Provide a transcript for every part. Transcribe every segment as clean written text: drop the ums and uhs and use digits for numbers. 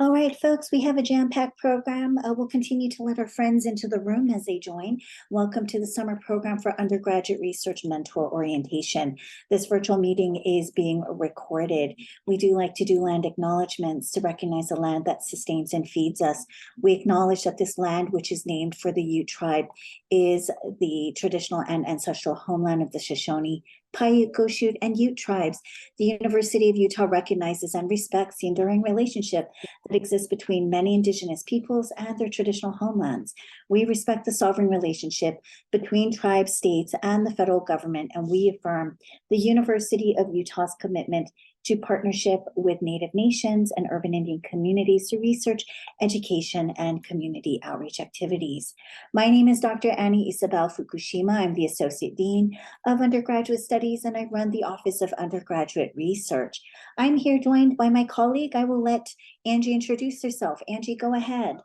All right, folks, we have a jam-packed program. We'll continue to let our friends into the room as they join. Welcome to the summer program for undergraduate research mentor orientation. This virtual meeting is being recorded. We do like to do land acknowledgements to recognize the land that sustains and feeds us. We acknowledge that this land, which is named for the Ute tribe, is the traditional and ancestral homeland of the Shoshone, Paiute, Goshute, and Ute tribes. The University of Utah recognizes and respects the enduring relationship that exists between many Indigenous peoples and their traditional homelands. We respect the sovereign relationship between tribes, states, and the federal government, and we affirm the University of Utah's commitment to partnership with Native nations and urban Indian communities through research, education, and community outreach activities. My name is Dr. Annie Isabel Fukushima. I'm the Associate Dean of Undergraduate Studies, and I run the Office of Undergraduate Research. I'm here joined by my colleague. I will let Angie introduce herself. Angie, go ahead.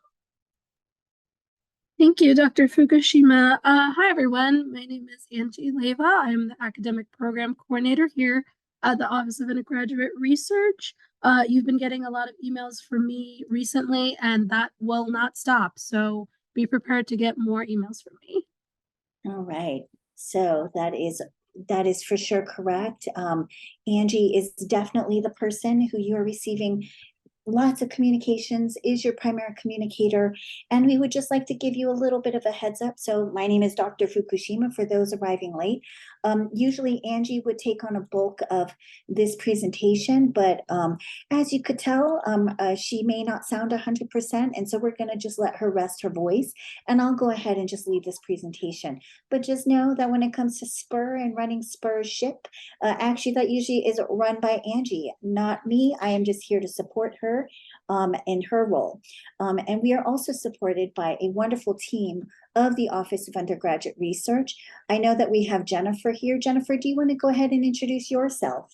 Thank you, Dr. Fukushima. Hi, everyone. My name is Angie Leva. I'm the Academic Program Coordinator here at the Office of Undergraduate Research. You've been getting a lot of emails from me recently, and that will not stop. So be prepared to get more emails from me. All right. So that is for sure correct. Angie is definitely the person who you are receiving lots of communications, is your primary communicator, and we would just like to give you a little bit of a heads up. So my name is Dr. Fukushima for those arriving late. Usually Angie would take on a bulk of this presentation, but as you could tell, she may not sound 100%, and so we're going to just let her rest her voice, and I'll go ahead and just leave this presentation. But just know that when it comes to SPUR and running SPUR's ship, actually that usually is run by Angie, not me. I am just here to support her in her role. And we are also supported by a wonderful team of the Office of Undergraduate Research. I know that we have Jennifer here. Jennifer, do you want to go ahead and introduce yourself?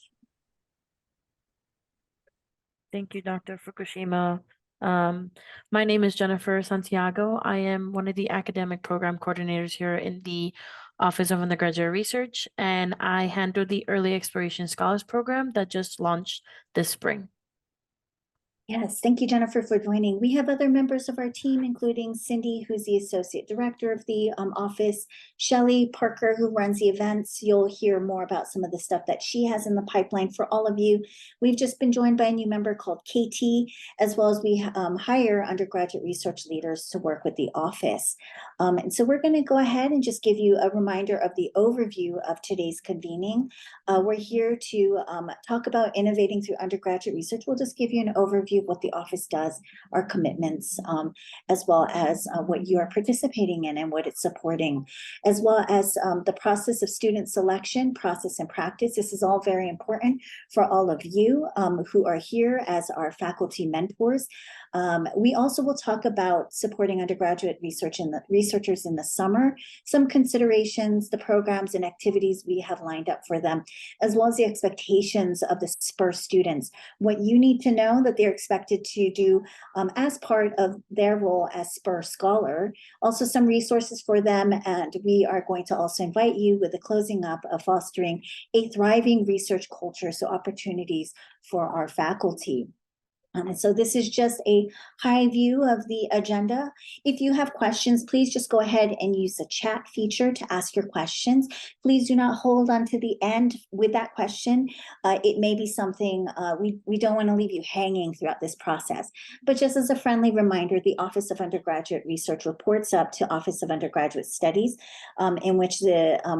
Thank you, Dr. Fukushima. My name is Jennifer Santiago. I am one of the academic program coordinators here in the Office of Undergraduate Research, and I handle the Early Exploration Scholars Program that just launched this spring. Yes, thank you, Jennifer, for joining. We have other members of our team, including Cindy, who's the Associate Director of the office, Shelley Parker, who runs the events. You'll hear more about some of the stuff that she has in the pipeline for all of you. We've just been joined by a new member called KT, as well as we hire undergraduate research leaders to work with the office. And so we're going to go ahead and just give you a reminder of the overview of today's convening. We're here to talk about innovating through undergraduate research. We'll just give you an overview of what the office does, our commitments, as well as what you are participating in and what it's supporting, as well as the process of student selection, process and practice. This is all very important for all of you who are here as our faculty mentors. We also will talk about supporting undergraduate researchers in the summer, some considerations, the programs and activities we have lined up for them, as well as the expectations of the SPUR students, what you need to know that they're expected to do as part of their role as SPUR scholar, also some resources for them, and we are going to also invite you with the closing up of fostering a thriving research culture, so opportunities for our faculty. And so this is just a high view of the agenda. If you have questions, please just go ahead and use the chat feature to ask your questions. Please do not hold on to the end with that question. It may be something we don't want to leave you hanging throughout this process. But just as a friendly reminder, the Office of Undergraduate Research reports up to Office of Undergraduate Studies, in which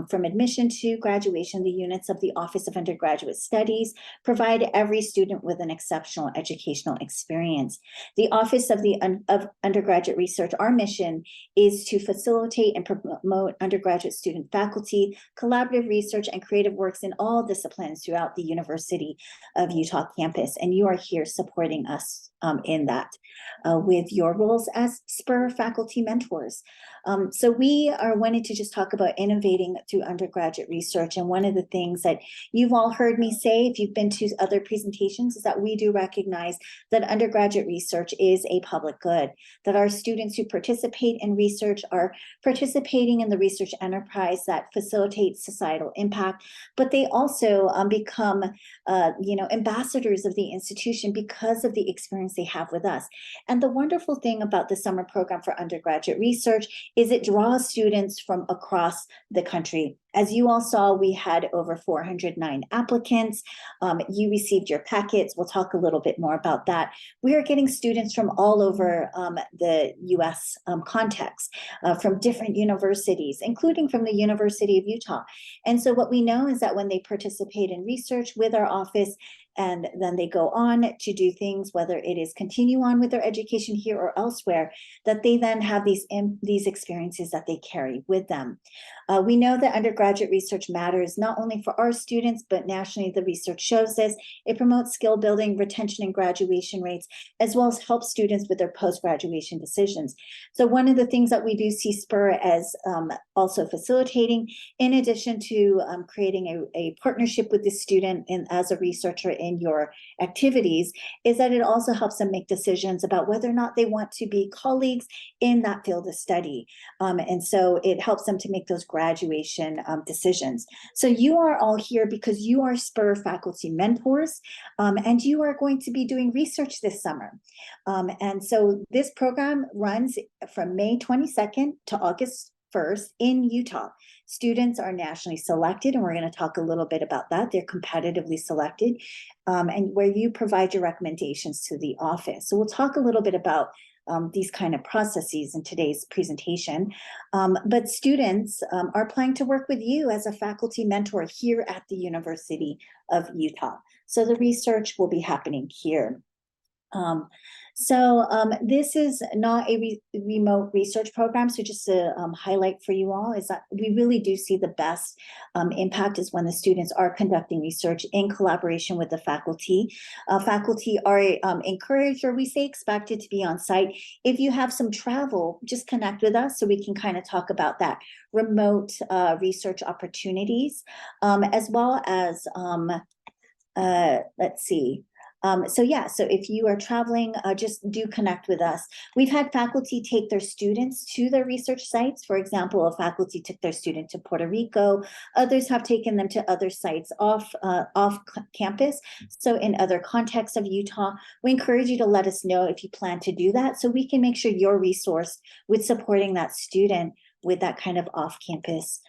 from admission to graduation, the units of the Office of Undergraduate Studies provide every student with an exceptional education experience. The Office of Undergraduate Research, our mission is to facilitate and promote undergraduate student faculty, collaborative research, and creative works in all disciplines throughout the University of Utah campus. And you are here supporting us in that with your roles as SPUR faculty mentors. So we are wanting to just talk about innovating through undergraduate research. And one of the things that you've all heard me say, if you've been to other presentations, is that we do recognize that undergraduate research is a public good, that our students who participate in research are participating in the research enterprise that facilitates societal impact, but they also become ambassadors of the institution because of the experience they have with us. And the wonderful thing about the summer program for undergraduate research is it draws students from across the country. As you all saw, we had over 409 applicants. You received your packets. We'll talk a little bit more about that. We are getting students from all over the US context, from different universities, including from the University of Utah. And so what we know is that when they participate in research with our office, and then they go on to do things, whether it is continue on with their education here or elsewhere, that they then have these experiences that they carry with them. We know that undergraduate research matters not only for our students, but nationally the research shows this. It promotes skill building, retention, and graduation rates, as well as helps students with their post-graduation decisions. So one of the things that we do see SPUR as also facilitating, in addition to creating a partnership with the student as a researcher in your activities, is that it also helps them make decisions about whether or not they want to be colleagues in that field of study. And so it helps them to make those graduation decisions. So you are all here because you are SPUR faculty mentors, and you are going to be doing research this summer. And so this program runs from May 22nd to August 1st in Utah. Students are nationally selected, and we're going to talk a little bit about that. They're competitively selected, and where you provide your recommendations to the office. So we'll talk a little bit about these kind of processes in today's presentation. But students are planning to work with you as a faculty mentor here at the University of Utah. So the research will be happening here. This is not a remote research program. So just to highlight for you all is that we really do see the best impact is when the students are conducting research in collaboration with the faculty. Faculty are encouraged, or we say expected, to be on site. If you have some travel, just connect with us so we can kind of talk about that remote research opportunities, as well as, let's see. So if you are traveling, just do connect with us. We've had faculty take their students to their research sites. For example, a faculty took their student to Puerto Rico. Others have taken them to other sites off campus. So in other contexts of Utah, we encourage you to let us know if you plan to do that so we can make sure you're resourced with supporting that student with that kind of off-campus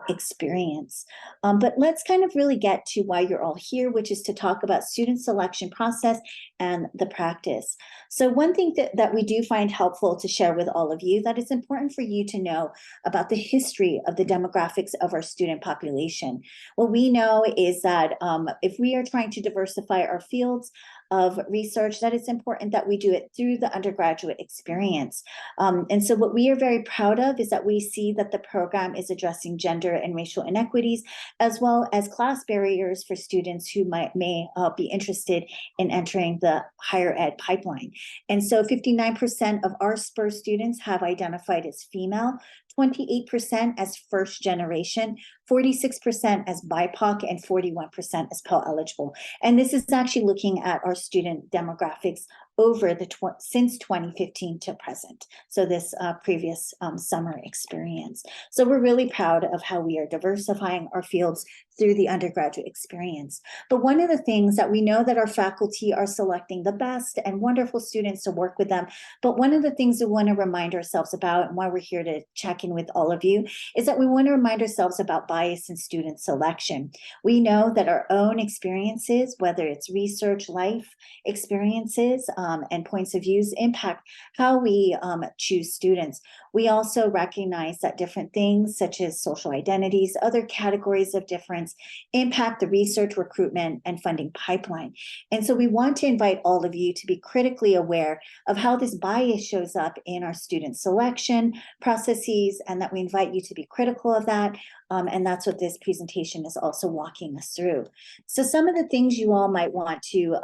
experience. But let's kind of really get to why you're all here, which is to talk about student selection process and the practice. So one thing that we do find helpful to share with all of you, that it's important for you to know about the history of the demographics of our student population. What we know is that if we are trying to diversify our fields of research, that it's important that we do it through the undergraduate experience. And so what we are very proud of is that we see that the program is addressing gender and racial inequities, as well as class barriers for students who may be interested in entering the higher ed pipeline. And so 59% of our SPUR students have identified as female, 28% as first generation, 46% as BIPOC, and 41% as Pell eligible. And this is actually looking at our student demographics over since 2015 to present. So this previous summer experience. So we're really proud of how we are diversifying our fields through the undergraduate experience. But one of the things that we know that our faculty are selecting the best and wonderful students to work with them. But one of the things we want to remind ourselves about, and why we're here to check in with all of you, is that we want to remind ourselves about bias in student selection. We know that our own experiences, whether it's research, life experiences, and points of views, impact how we choose students. We also recognize that different things such as social identities, other categories of different performance impact the research, recruitment, and funding pipeline. And so we want to invite all of you to be critically aware of how this bias shows up in our student selection processes, and that we invite you to be critical of that. And that's what this presentation is also walking us through. So some of the things you all might want to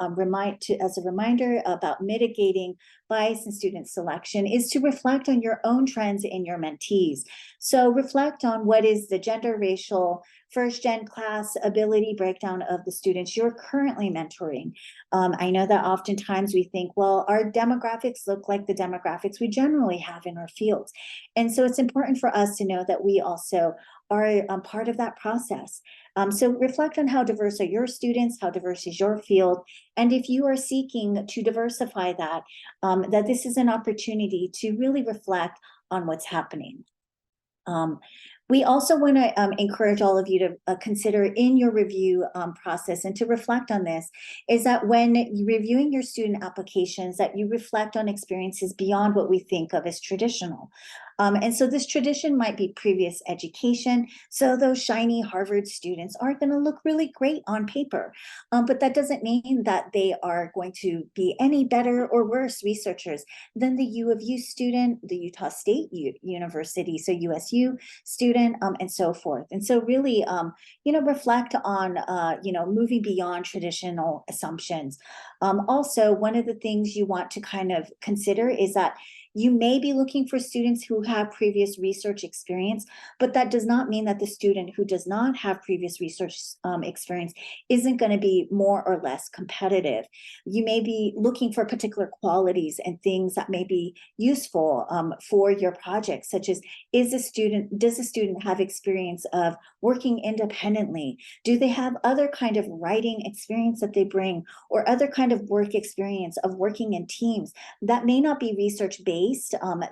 as a reminder about mitigating bias in student selection is to reflect on your own trends in your mentees. So reflect on what is the gender, racial, first gen class ability breakdown of the students you're currently mentoring. I know that oftentimes we think, well, our demographics look like the demographics we generally have in our fields. And so it's important for us to know that we also are part of that process. So reflect on how diverse are your students, how diverse is your field, and if you are seeking to diversify that, that this is an opportunity to really reflect on what's happening. We also want to encourage all of you to consider in your review process and to reflect on this, is that when you're reviewing your student applications, that you reflect on experiences beyond what we think of as traditional. And so this tradition might be previous education. So those shiny Harvard students are going to look really great on paper, but that doesn't mean that they are going to be any better or worse researchers than the U of U student, the Utah State University, so USU student, and so forth. And so really, reflect on, moving beyond traditional assumptions. Also, one of the things you want to kind of consider is that you may be looking for students who have previous research experience, but that does not mean that the student who does not have previous research experience isn't going to be more or less competitive. You may be looking for particular qualities and things that may be useful for your project, such as, does a student have experience of working independently? Do they have other kind of writing experience that they bring, or other kind of work experience of working in teams that may not be research-based?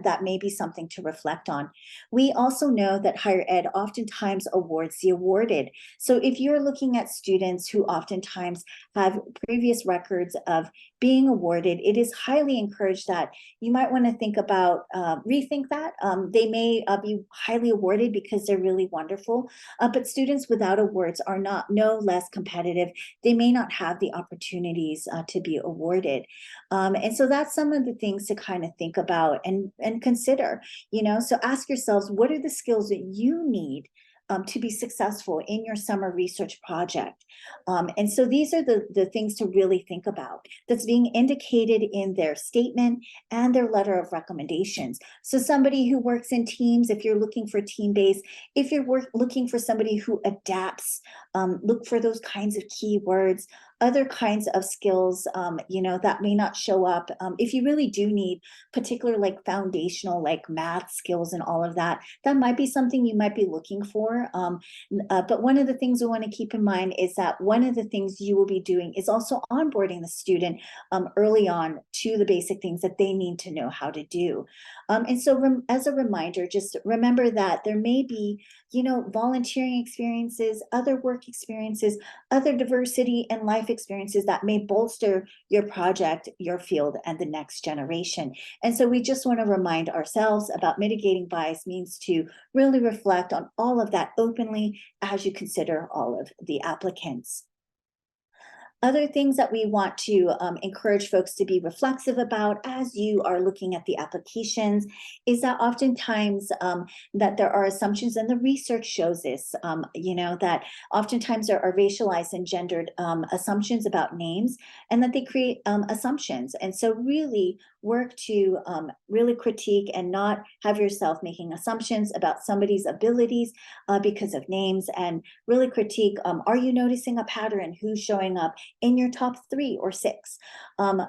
That may be something to reflect on. We also know that higher ed oftentimes awards the awarded. So if you're looking at students who oftentimes have previous records of being awarded, it is highly encouraged that you might want to think about, rethink that. They may be highly awarded because they're really wonderful, but students without awards are no less competitive. They may not have the opportunities to be awarded. And so that's some of the things to kind of think about and consider, so ask yourselves, what are the skills that you need to be successful in your summer research project? And so these are the things to really think about that's being indicated in their statement and their letter of recommendations. So somebody who works in teams, if you're looking for team-based, if you're looking for somebody who adapts, look for those kinds of keywords, other kinds of skills, that may not show up. If you really do need particular like foundational, like math skills and all of that, that might be something you might be looking for. But one of the things we want to keep in mind is that one of the things you will be doing is also onboarding the student early on to the basic things that they need to know how to do. And so as a reminder, just remember that there may be, volunteering experiences, other work experiences, other diversity and life experiences that may bolster your project, your field, and the next generation. And so we just want to remind ourselves about mitigating bias means to really reflect on all of that openly as you consider all of the applicants. Other things that we want to encourage folks to be reflexive about as you are looking at the applications is that oftentimes that there are assumptions, and the research shows this, that oftentimes there are racialized and gendered assumptions about names, and that they create assumptions. And so really work to really critique and not have yourself making assumptions about somebody's abilities because of names, and really critique, are you noticing a pattern? Who's showing up in your top 3 or 6?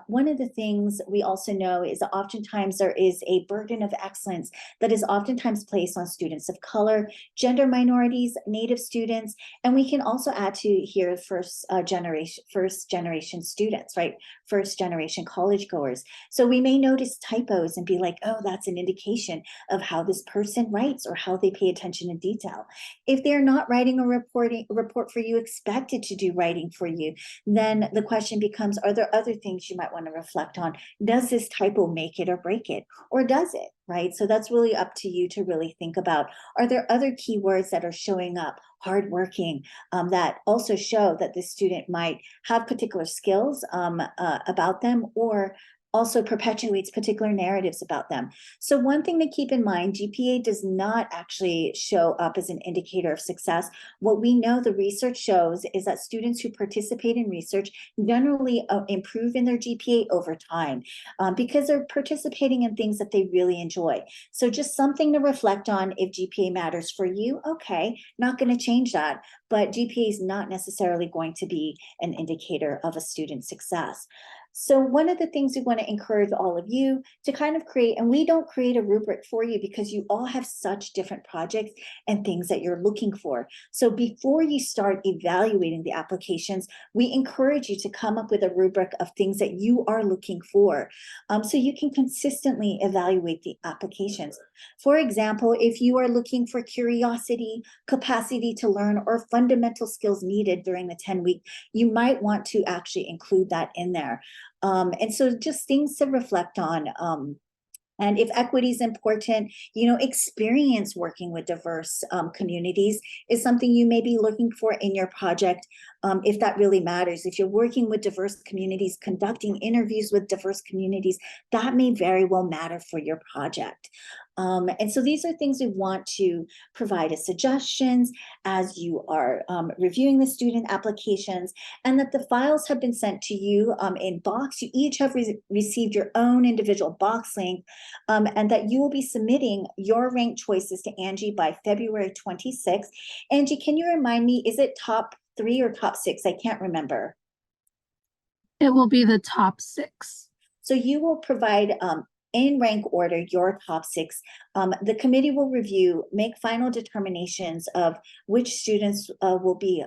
One of the things we also know is that oftentimes there is a burden of excellence that is oftentimes placed on students of color, gender minorities, Native students, and we can also add to here first generation students, right? First generation college goers. So we may notice typos and be like, oh, that's an indication of how this person writes or how they pay attention to detail. If they're not writing a report for you, expected to do writing for you, then the question becomes, are there other things you might want to reflect on? Does this typo make it or break it? Or does it, right? So that's really up to you to really think about, are there other keywords that are showing up hardworking, that also show that the student might have particular skills about them, or also perpetuates particular narratives about them. So one thing to keep in mind, GPA does not actually show up as an indicator of success. What we know the research shows is that students who participate in research generally improve in their GPA over time, because they're participating in things that they really enjoy. So just something to reflect on. If GPA matters for you, okay, not going to change that, but GPA is not necessarily going to be an indicator of a student's success. So one of the things we want to encourage all of you to kind of create, and we don't create a rubric for you because you all have such different projects and things that you're looking for. So before you start evaluating the applications, we encourage you to come up with a rubric of things that you are looking for, so you can consistently evaluate the applications. For example, if you are looking for curiosity, capacity to learn, or fundamental skills needed during the 10-week, you might want to actually include that in there. And so just things to reflect on. And if equity is important, experience working with diverse communities is something you may be looking for in your project, if that really matters. If you're working with diverse communities, conducting interviews with diverse communities, that may very well matter for your project. And so these are things we want to provide as suggestions as you are reviewing the student applications, and that the files have been sent to you in box. You each have received your own individual box link, and that you will be submitting your ranked choices to Angie by February 26th. Angie, can you remind me, is it top 3 or top 6? I can't remember. It will be the top 6. So you will provide in rank order your top 6. The committee will review, make final determinations of which students will be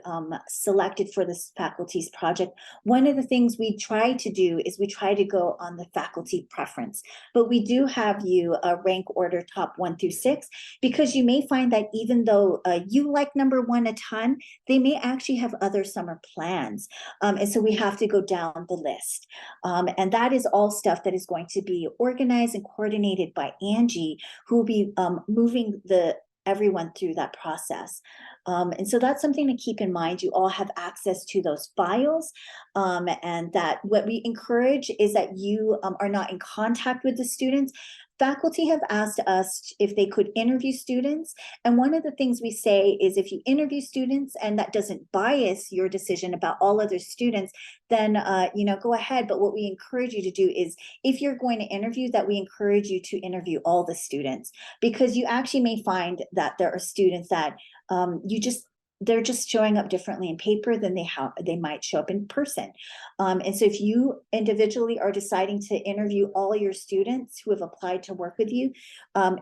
selected for this faculty's project. One of the things we try to do is we try to go on the faculty preference, but we do have you rank order top 1 through 6, because you may find that even though you like number 1 a ton, they may actually have other summer plans. And so we have to go down the list. And that is all stuff that is going to be organized and coordinated by Angie, who will be moving everyone through that process. And so that's something to keep in mind. You all have access to those files, and that what we encourage is that you are not in contact with the students. Faculty have asked us if they could interview students. And one of the things we say is, if you interview students and that doesn't bias your decision about all other students, then go ahead. But what we encourage you to do is, if you're going to interview, that we encourage you to interview all the students, because you actually may find that there are students that they're just showing up differently in paper than they might show up in person. And so if you individually are deciding to interview all your students who have applied to work with you,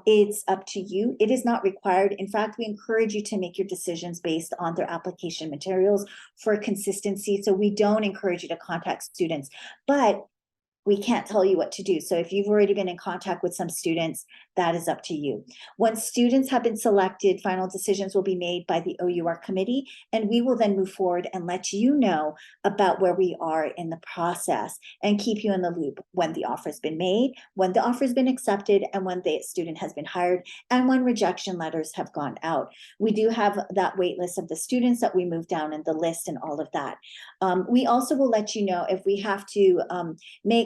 it's up to you. It is not required. In fact, we encourage you to make your decisions based on their application materials for consistency. So we don't encourage you to contact students, but we can't tell you what to do. So if you've already been in contact with some students, that is up to you. Once students have been selected, final decisions will be made by the OUR committee, and we will then move forward and let you know about where we are in the process and keep you in the loop when the offer has been made, when the offer has been accepted, and when the student has been hired, and when rejection letters have gone out. We do have that wait list of the students that we move down in the list and all of that. We also will let you know if we have to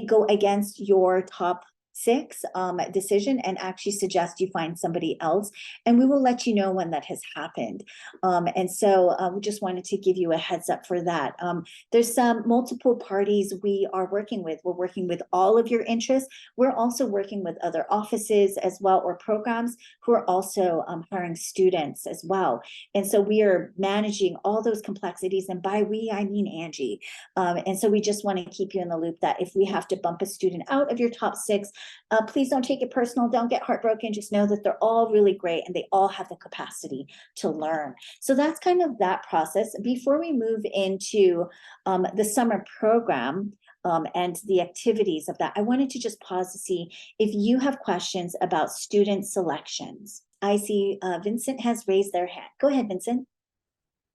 go against your top 6 decision and actually suggest you find somebody else, and we will let you know when that has happened. And so we just wanted to give you a heads up for that. There's some multiple parties we are working with. We're working with all of your interests. We're also working with other offices as well, or programs who are also hiring students as well. And so we are managing all those complexities, and by we, I mean Angie. And so we just want to keep you in the loop that if we have to bump a student out of your top 6, please don't take it personal. Don't get heartbroken. Just know that they're all really great and they all have the capacity to learn. So that's kind of that process. Before we move into the summer program and the activities of that, I wanted to just pause to see if you have questions about student selections. I see Vincent has raised their hand. Go ahead, Vincent.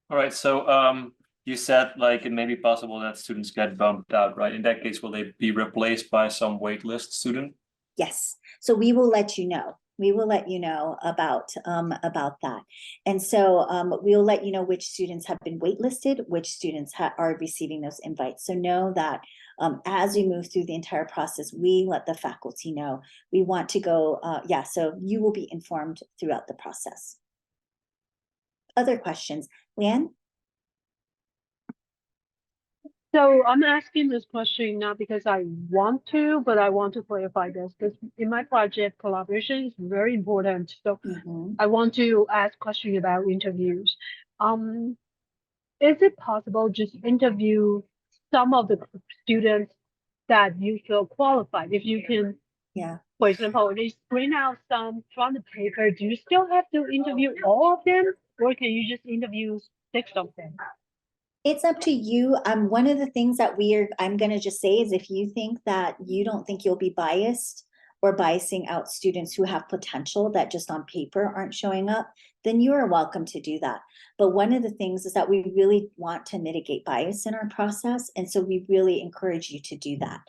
All right, so you said like it may be possible that students get bumped out, right? In that case, will they be replaced by some waitlist student? Yes, so we will let you know. We will let you know about that. And so we'll let you know which students have been waitlisted, which students are receiving those invites. So know that as we move through the entire process, we let the faculty know. We want to go, so you will be informed throughout the process. Other questions? Leanne? So I'm asking this question not because I want to, but I want to clarify this because in my project, collaboration is very important. So I want to ask question about interviews. Is it possible just interview some of the students that you feel qualified? If you can, for example, they screen out some from the paper, do you still have to interview all of them, or can you just interview 6 of them? It's up to you. One of the things that I'm going to just say is if you think that you don't think you'll be biased or biasing out students who have potential that just on paper aren't showing up, then you are welcome to do that. But one of the things is that we really want to mitigate bias in our process. And so we really encourage you to do that.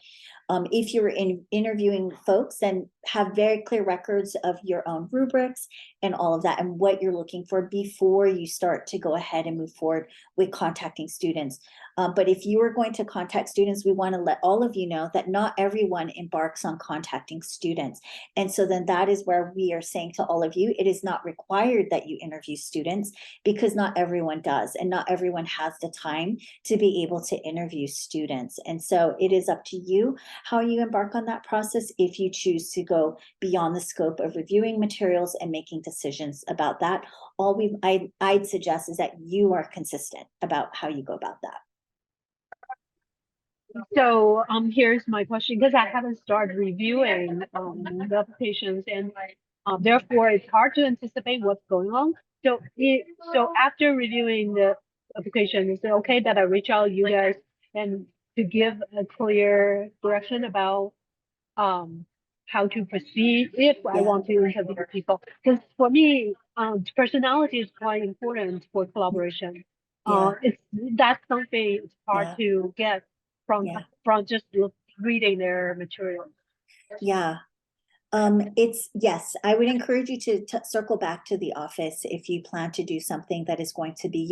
If you're interviewing folks, then have very clear records of your own rubrics and all of that and what you're looking for before you start to go ahead and move forward with contacting students. But if you are going to contact students, we want to let all of you know that not everyone embarks on contacting students. And so then that is where we are saying to all of you, it is not required that you interview students because not everyone does. And not everyone has the time to be able to interview students. And so it is up to you how you embark on that process if you choose to go beyond the scope of reviewing materials and making decisions about that. I'd suggest is that you are consistent about how you go about that. So here's my question, because I haven't started reviewing the applications, and therefore it's hard to anticipate what's going on. So after reviewing the application, is it okay that I reach out to you guys and to give a clear direction about how to proceed if I want to interview people? Because for me, personality is quite important for collaboration. That's something it's hard to get from just reading their material. Yes, I would encourage you to circle back to the office if you plan to do something that is going to be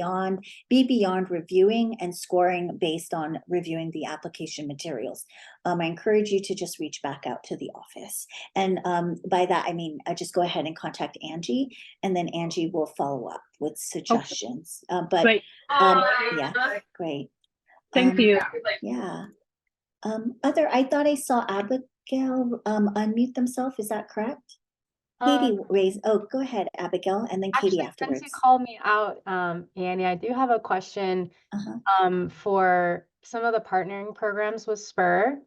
beyond reviewing and scoring based on reviewing the application materials. I encourage you to just reach back out to the office. And by that, I mean, just go ahead and contact Angie, and then Angie will follow up with suggestions. Great. Great. Thank you. I thought I saw Abigail unmute themselves. Is that correct? Katie raised. Oh, go ahead, Abigail, and then Katie afterwards. Since you called me out, Annie, I do have a question for some of the partnering programs with SPUR.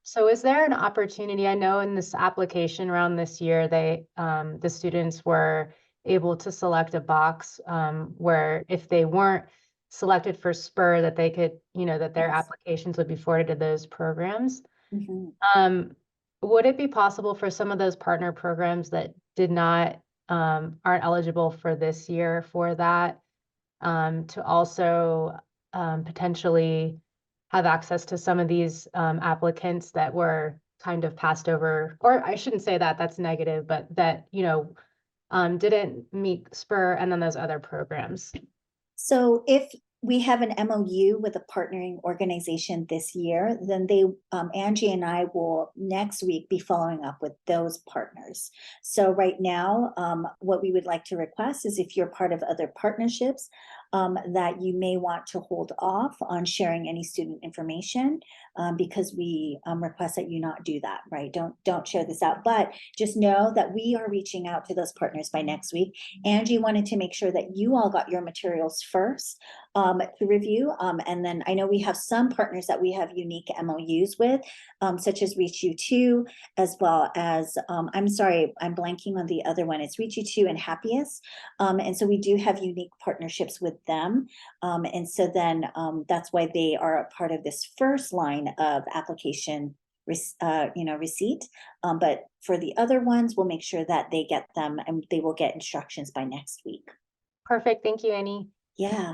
So is there an opportunity? I know in this application round this year, the students were able to select a box where if they weren't selected for SPUR, that they could, that their applications would be forwarded to those programs. Would it be possible for some of those partner programs that aren't eligible for this year for that, to also potentially have access to some of these applicants that were kind of passed over, or I shouldn't say that, that's negative, but that, didn't meet SPUR and then those other programs? So if we have an MOU with a partnering organization this year, then Angie and I will next week be following up with those partners. So right now, what we would like to request is if you're part of other partnerships, that you may want to hold off on sharing any student information because we request that you not do that, right? Don't share this out, but just know that we are reaching out to those partners by next week. Angie wanted to make sure that you all got your materials first to review. And then I know we have some partners that we have unique MOUs with, such as ReachU2, as well as, I'm sorry, I'm blanking on the other one. It's ReachU2 and Happiest. And so we do have unique partnerships with them. And so then that's why they are a part of this first line of application receipt. But for the other ones, we'll make sure that they get them and they will get instructions by next week. Perfect. Thank you, Annie. Yeah.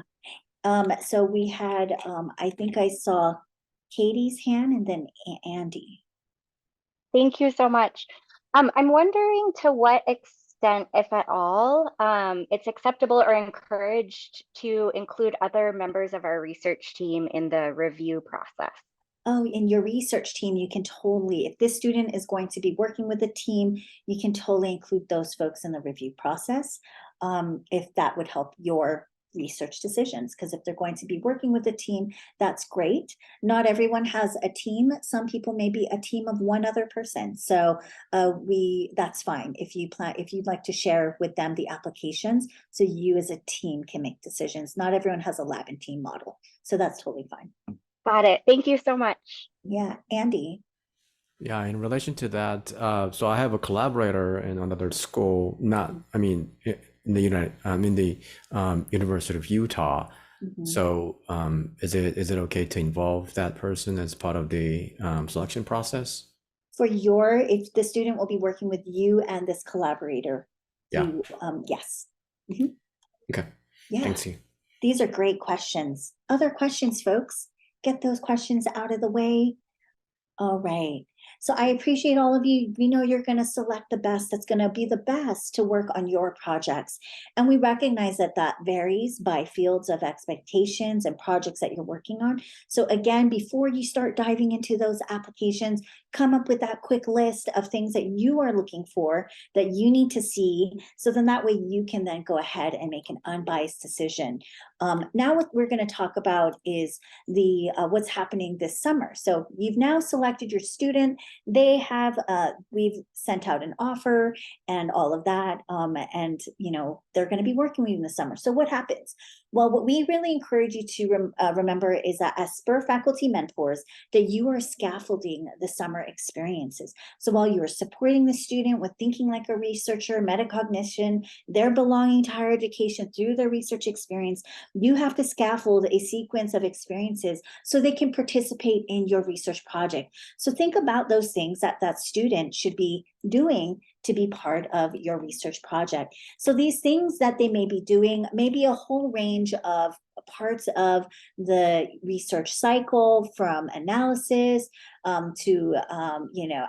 So we had, I think I saw Katie's hand and then Andy. Thank you so much. I'm wondering to what extent, if at all, it's acceptable or encouraged to include other members of our research team in the review process. Oh, in your research team, you can totally, if this student is going to be working with a team, you can totally include those folks in the review process, if that would help your research decisions. Because if they're going to be working with a team, that's great. Not everyone has a team. Some people may be a team of one other person. So that's fine if you'd like to share with them the applications, so you as a team can make decisions. Not everyone has a lab and team model, so that's totally fine. Got it. Thank you so much. Yeah, Andy. Yeah, in relation to that, so I have a collaborator in another school, in the University of Utah. So is it okay to involve that person as part of the selection process? If the student will be working with you and this collaborator. Yeah. Yes. Okay. Yeah. Thanks you. These are great questions. Other questions, folks? Get those questions out of the way. All right. So I appreciate all of you. We know you're going to select the best that's going to be the best to work on your projects. And we recognize that that varies by fields of expectations and projects that you're working on. So again, before you start diving into those applications, come up with that quick list of things that you are looking for, that you need to see. So then that way you can then go ahead and make an unbiased decision. Now what we're going to talk about is the what's happening this summer. So you've now selected your student. They have we've sent out an offer and all of that, and they're going to be working with you in the summer. So what happens? Well, what we really encourage you to remember is that as SPUR faculty mentors, that you are scaffolding the summer experiences. So while you are supporting the student with thinking like a researcher, metacognition, their belonging to higher education through their research experience, you have to scaffold a sequence of experiences so they can participate in your research project. So think about those things that that student should be doing to be part of your research project. So these things that they may be doing may be a whole range of parts of the research cycle, from analysis to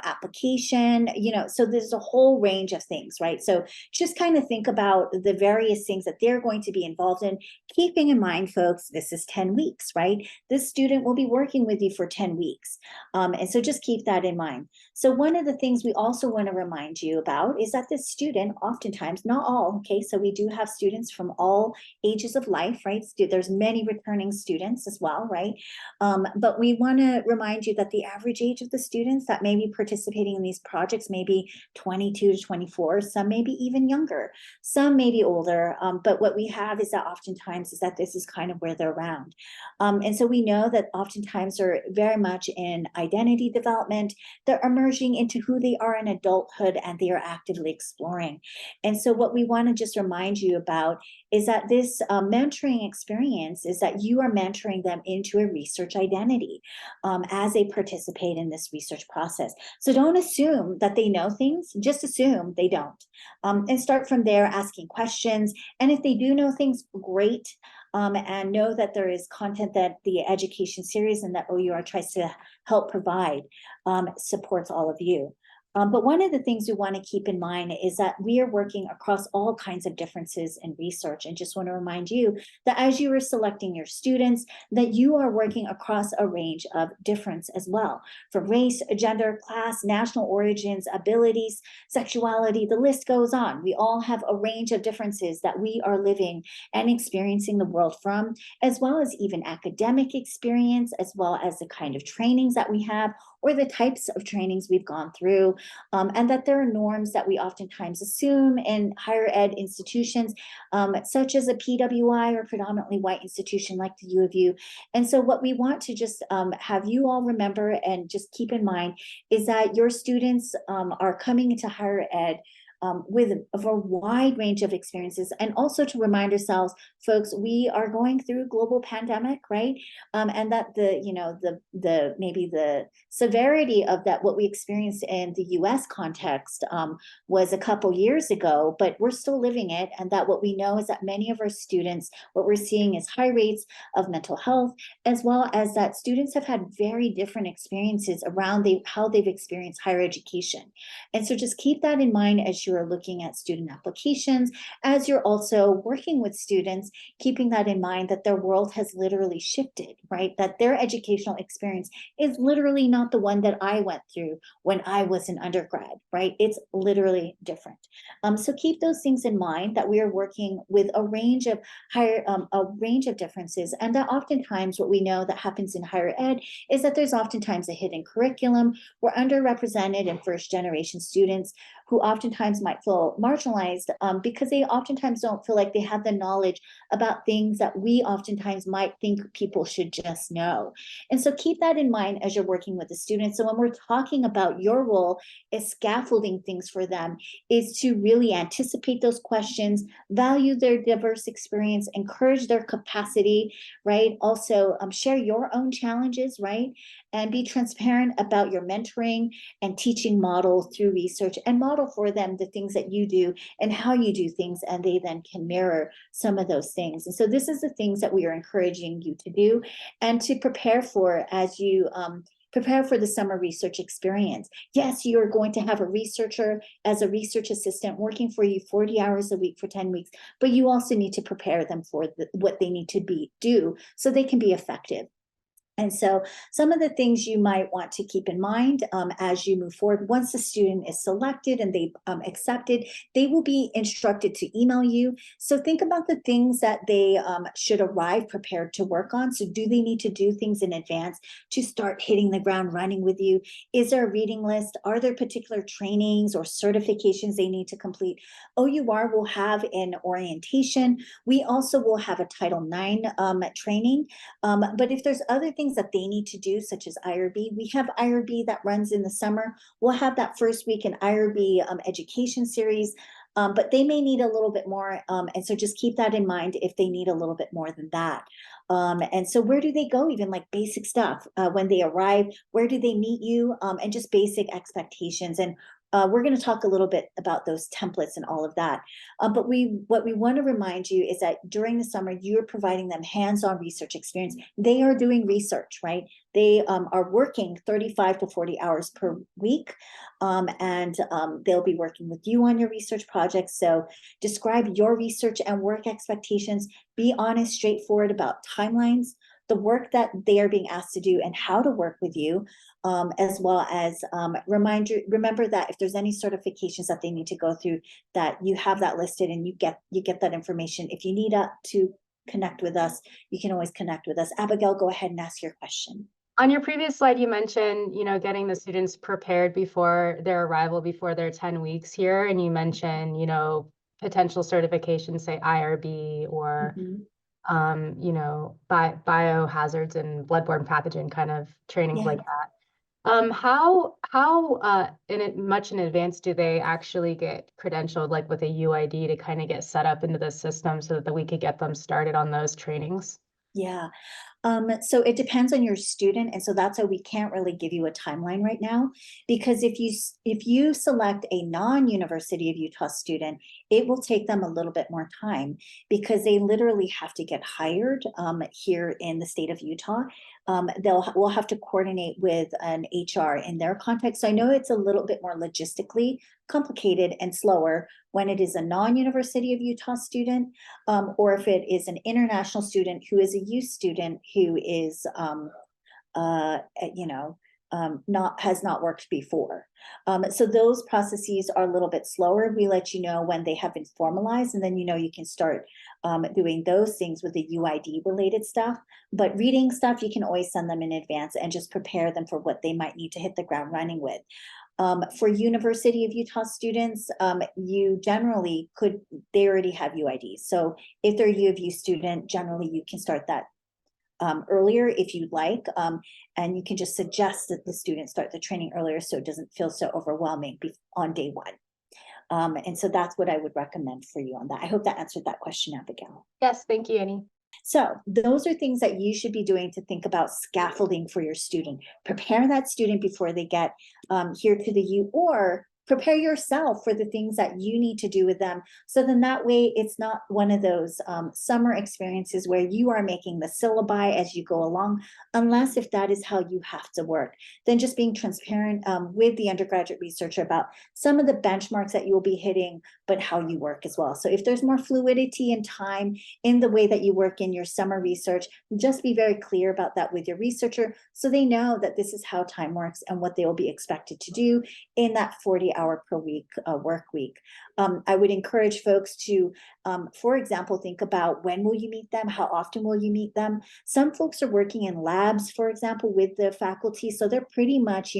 application, so there's a whole range of things, right? So just kind of think about the various things that they're going to be involved in, keeping in mind, folks, this is 10 weeks, right? This student will be working with you for 10 weeks. And so just keep that in mind. So one of the things we also want to remind you about is that this student, oftentimes, not all, okay, so we do have students from all ages of life, right? There's many returning students as well, right? But we want to remind you that the average age of the students that may be participating in these projects may be 22 to 24, some may be even younger, some may be older, but what we have is that oftentimes is that this is kind of where they're around. And so we know that oftentimes they're very much in identity development, they're emerging into who they are in adulthood, and they are actively exploring. And so what we want to just remind you about is that this mentoring experience is that you are mentoring them into a research identity as they participate in this research process. So don't assume that they know things, just assume they don't. And start from there asking questions. And if they do know things, great. And know that there is content that the education series and that OUR tries to help provide supports all of you. But one of the things we want to keep in mind is that we are working across all kinds of differences in research, and just want to remind you that as you are selecting your students, that you are working across a range of difference as well, from race, gender, class, national origins, abilities, sexuality, the list goes on. We all have a range of differences that we are living and experiencing the world from, as well as even academic experience, as well as the kind of trainings that we have, or the types of trainings we've gone through, and that there are norms that we oftentimes assume in higher ed institutions, such as a PWI or predominantly white institution like the U of U. And so what we want to just have you all remember and just keep in mind is that your students are coming into higher ed with a wide range of experiences. And also to remind ourselves, folks, we are going through a global pandemic, right? And that maybe the severity of that, what we experienced in the US context was a couple years ago, but we're still living it. And that what we know is that many of our students, what we're seeing is high rates of mental health, as well as that students have had very different experiences around how they've experienced higher education. And so just keep that in mind as you're looking at student applications, as you're also working with students, keeping that in mind that their world has literally shifted, right? That their educational experience is literally not the one that I went through when I was an undergrad, right? It's literally different. So keep those things in mind, that we are working with a range of differences, and that oftentimes what we know that happens in higher ed is that there's oftentimes a hidden curriculum. We're underrepresented in first generation students who oftentimes might feel marginalized because they oftentimes don't feel like they have the knowledge about things that we oftentimes might think people should just know. And so keep that in mind as you're working with the students. So when we're talking about your role as scaffolding things for them, is to really anticipate those questions, value their diverse experience, encourage their capacity, right? Also share your own challenges, right? And be transparent about your mentoring and teaching model through research, and model for them the things that you do and how you do things, and they then can mirror some of those things. And so this is the things that we are encouraging you to do and to prepare for as you prepare for the summer research experience. Yes, you're going to have a researcher as a research assistant working for you 40 hours a week for 10 weeks, but you also need to prepare them for what they need to do so they can be effective. And so some of the things you might want to keep in mind as you move forward, once the student is selected and they've accepted, they will be instructed to email you. So think about the things that they should arrive prepared to work on. So do they need to do things in advance to start hitting the ground running with you? Is there a reading list? Are there particular trainings or certifications they need to complete? OUR will have an orientation. We also will have a Title IX training. But if there's other things that they need to do, such as IRB, we have IRB that runs in the summer. We'll have that first week in IRB education series, but they may need a little bit more. And so just keep that in mind if they need a little bit more than that. And so where do they go? Even like basic stuff when they arrive, where do they meet you? And just basic expectations. And we're going to talk a little bit about those templates and all of that. But what we want to remind you is that during the summer, you're providing them hands-on research experience. They are doing research, right? They are working 35 to 40 hours per week, and they'll be working with you on your research projects. So describe your research and work expectations. Be honest, straightforward about timelines, the work that they are being asked to do, and how to work with you, as well as remember that if there's any certifications that they need to go through, that you have that listed and you get that information. If you need to connect with us, you can always connect with us. Abigail, go ahead and ask your question. On your previous slide, you mentioned, getting the students prepared before their arrival, before their 10 weeks here. And you mentioned, potential certifications, say IRB or biohazards and bloodborne pathogen kind of trainings like that. How much in advance do they actually get credentialed, like with a UID, to kind of get set up into the system so that we could get them started on those trainings? Yeah. So it depends on your student. And so that's why we can't really give you a timeline right now, because if you select a non-University of Utah student, it will take them a little bit more time because they literally have to get hired here in the state of Utah. We'll have to coordinate with an HR in their context. So I know it's a little bit more logistically complicated and slower when it is a non-University of Utah student, or if it is an international student who is a youth student who is, has not worked before. So those processes are a little bit slower. We let you know when they have been formalized, and then you can start doing those things with the UID related stuff. But reading stuff, you can always send them in advance and just prepare them for what they might need to hit the ground running with. For University of Utah students, you generally they already have UIDs. So if they're a U of U student, generally you can start that earlier if you'd like, and you can just suggest that the students start the training earlier so it doesn't feel so overwhelming on day one. And so that's what I would recommend for you on that. I hope that answered that question, Abigail. Yes, thank you, Annie. So those are things that you should be doing to think about scaffolding for your student. Prepare that student before they get here to the U, or prepare yourself for the things that you need to do with them. So then that way it's not one of those summer experiences where you are making the syllabi as you go along, unless if that is how you have to work. Then just being transparent with the undergraduate researcher about some of the benchmarks that you will be hitting, but how you work as well. So if there's more fluidity and time in the way that you work in your summer research, just be very clear about that with your researcher so they know that this is how time works and what they will be expected to do in that 40-hour per week work week. I would encourage folks to, for example, think about when will you meet them? How often will you meet them? Some folks are working in labs, for example, with the faculty. So they're pretty much,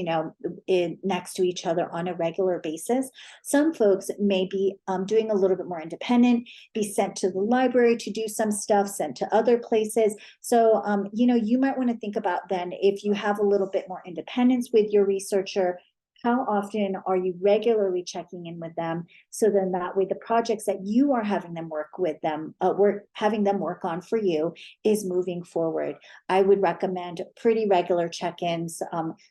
next to each other on a regular basis. Some folks may be doing a little bit more independent, be sent to the library to do some stuff, sent to other places. So, you might want to think about then if you have a little bit more independence with your researcher, how often are you regularly checking in with them? So then that way the projects that you are having them work with them, having them work on for you is moving forward. I would recommend pretty regular check-ins.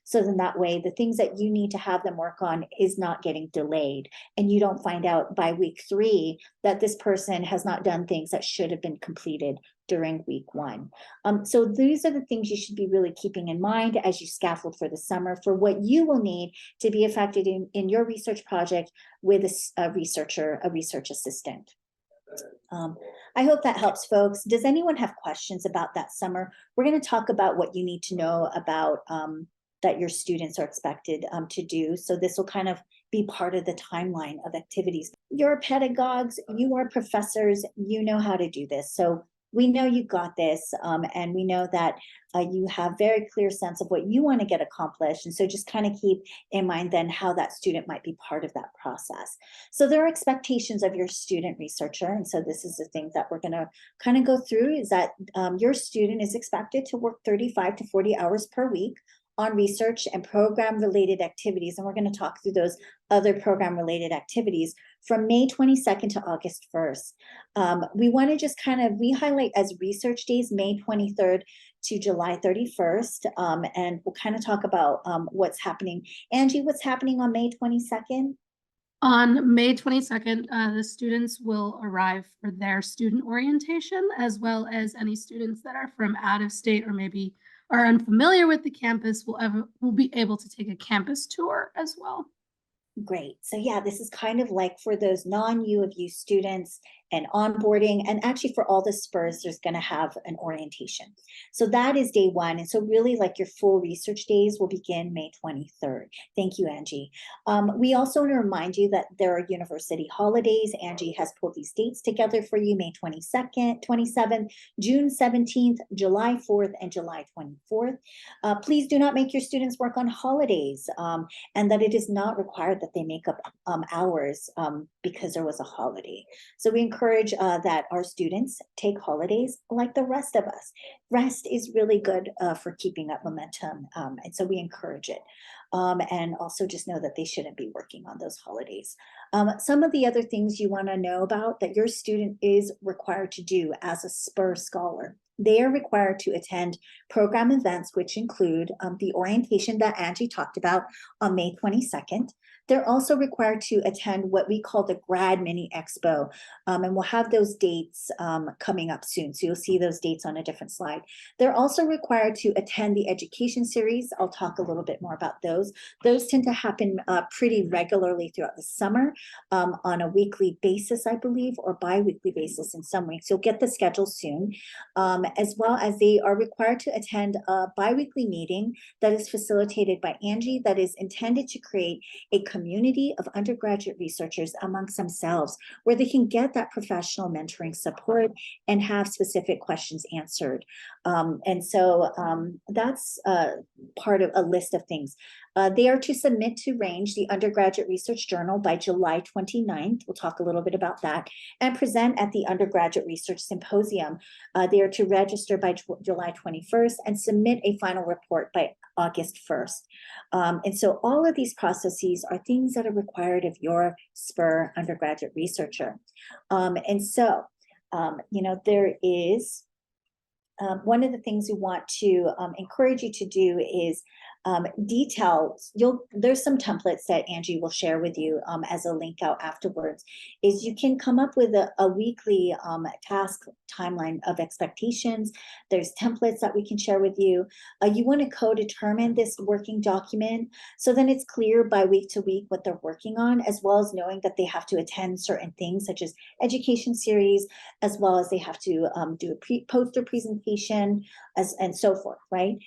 So then that way the things that you need to have them work on is not getting delayed. And you don't find out by week 3 that this person has not done things that should have been completed during week 1. So these are the things you should be really keeping in mind as you scaffold for the summer for what you will need to be effective in your research project with a researcher, a research assistant. I hope that helps, folks. Does anyone have questions about that summer? We're going to talk about what you need to know about that your students are expected to do. So this will kind of be part of the timeline of activities. You're pedagogues, you are professors, you know how to do this. So we know you got this, and we know that you have very clear sense of what you want to get accomplished. And so just kind of keep in mind then how that student might be part of that process. So there are expectations of your student researcher. And so this is the thing that we're going to kind of go through is that your student is expected to work 35 to 40 hours per week on research and program related activities. And we're going to talk through those other program related activities from May 22nd to August 1st. We want to just we highlight as research days, May 23rd to July 31st. And we'll kind of talk about what's happening. Angie, what's happening on May 22nd? On May 22nd, the students will arrive for their student orientation, as well as any students that are from out of state or maybe are unfamiliar with the campus will be able to take a campus tour as well. Great. So yeah, this is kind of like for those non-U of U students and onboarding, and actually for all the SPURs, there's going to have an orientation. So that is day 1. And so really like your full research days will begin May 23rd. Thank you, Angie. We also want to remind you that there are university holidays. Angie has pulled these dates together for you, May 22nd, 27th, June 17th, July 4th, and July 24th. Please do not make your students work on holidays, and that it is not required that they make up hours because there was a holiday. So we encourage that our students take holidays like the rest of us. Rest is really good for keeping up momentum, and so we encourage it. And also just know that they shouldn't be working on those holidays. Some of the other things you want to know about that your student is required to do as a SPUR scholar. They are required to attend program events, which include the orientation that Angie talked about on May 22nd. They're also required to attend what we call the Grad Mini Expo, and we'll have those dates coming up soon. So you'll see those dates on a different slide. They're also required to attend the education series. I'll talk a little bit more about those. Those tend to happen pretty regularly throughout the summer on a weekly basis, I believe, or bi-weekly basis in some weeks. You'll get the schedule soon, as well as they are required to attend a bi-weekly meeting that is facilitated by Angie that is intended to create a community of undergraduate researchers amongst themselves where they can get that professional mentoring support and have specific questions answered. And so that's part of a list of things. They are to submit to Range, the undergraduate research journal, by July 29th. We'll talk a little bit about that, and present at the undergraduate research symposium. They are to register by July 21st and submit a final report by August 1st. And so all of these processes are things that are required of your SPUR undergraduate researcher. And so, there is one of the things we want to encourage you to do is details. There's some templates that Angie will share with you as a link out afterwards. Is you can come up with a weekly task timeline of expectations. There's templates that we can share with you. You want to co-determine this working document, so then it's clear by week to week what they're working on, as well as knowing that they have to attend certain things such as education series, as well as they have to do a poster presentation, and so forth, right?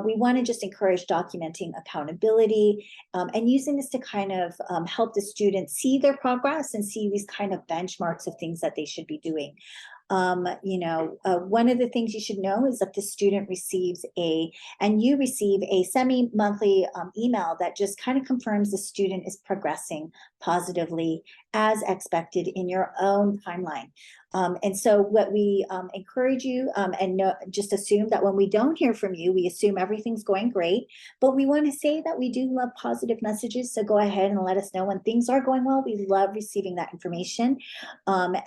We want to just encourage documenting accountability and using this to kind of help the students see their progress and see these kind of benchmarks of things that they should be doing. One of the things you should know is that the student receives you receive a semi-monthly email that just kind of confirms the student is progressing positively as expected in your own timeline. And so what we encourage you just assume that when we don't hear from you, we assume everything's going great, but we want to say that we do love positive messages. So go ahead and let us know when things are going well. We love receiving that information. But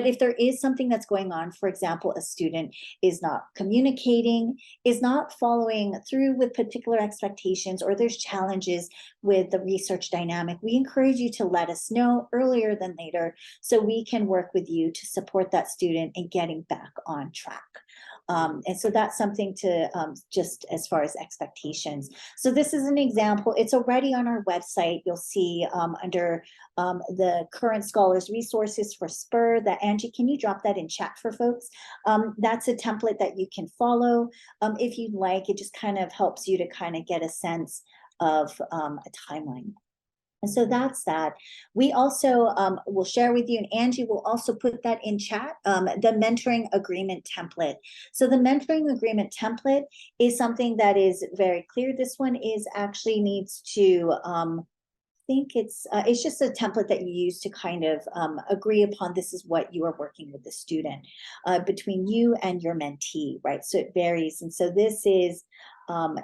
if there is something that's going on, for example, a student is not communicating, is not following through with particular expectations, or there's challenges with the research dynamic, we encourage you to let us know earlier than later so we can work with you to support that student in getting back on track. And so that's something to just as far as expectations. So this is an example. It's already on our website. You'll see under the current scholars resources for SPUR that Angie, can you drop that in chat for folks? That's a template that you can follow if you'd like. It just kind of helps you to kind of get a sense of a timeline. And so that's that. We also will share with you, and Angie will also put that in chat, the mentoring agreement template. So the mentoring agreement template is something that is very clear. This one is actually needs to, I think it's just a template that you use to kind of agree upon this is what you are working with the student between you and your mentee, right? So it varies. And so this is,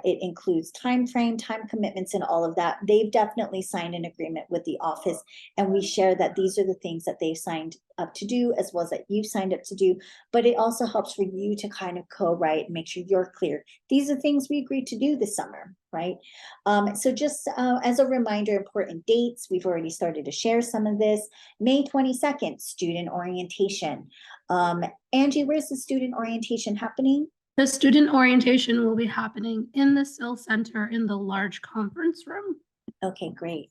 it includes time frame, time commitments, and all of that. They've definitely signed an agreement with the office, and we share that these are the things that they've signed up to do, as well as that you've signed up to do. But it also helps for you to kind of co-write and make sure you're clear. These are things we agreed to do this summer, right? So just as a reminder, important dates, we've already started to share some of this. May 22nd, student orientation. Angie, where's the student orientation happening? The student orientation will be happening in the SIL Center in the large conference room. Okay, great.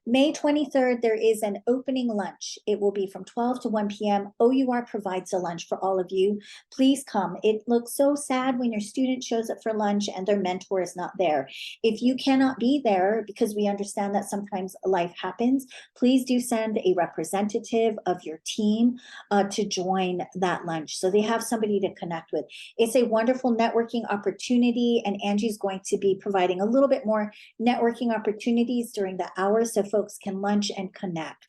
May 23rd, there is an opening lunch. It will be from 12 to 1 p.m. OUR provides a lunch for all of you. Please come. It looks so sad when your student shows up for lunch and their mentor is not there. If you cannot be there, because we understand that sometimes life happens, please do send a representative of your team to join that lunch so they have somebody to connect with. It's a wonderful networking opportunity, and Angie's going to be providing a little bit more networking opportunities during the hours so folks can lunch and connect.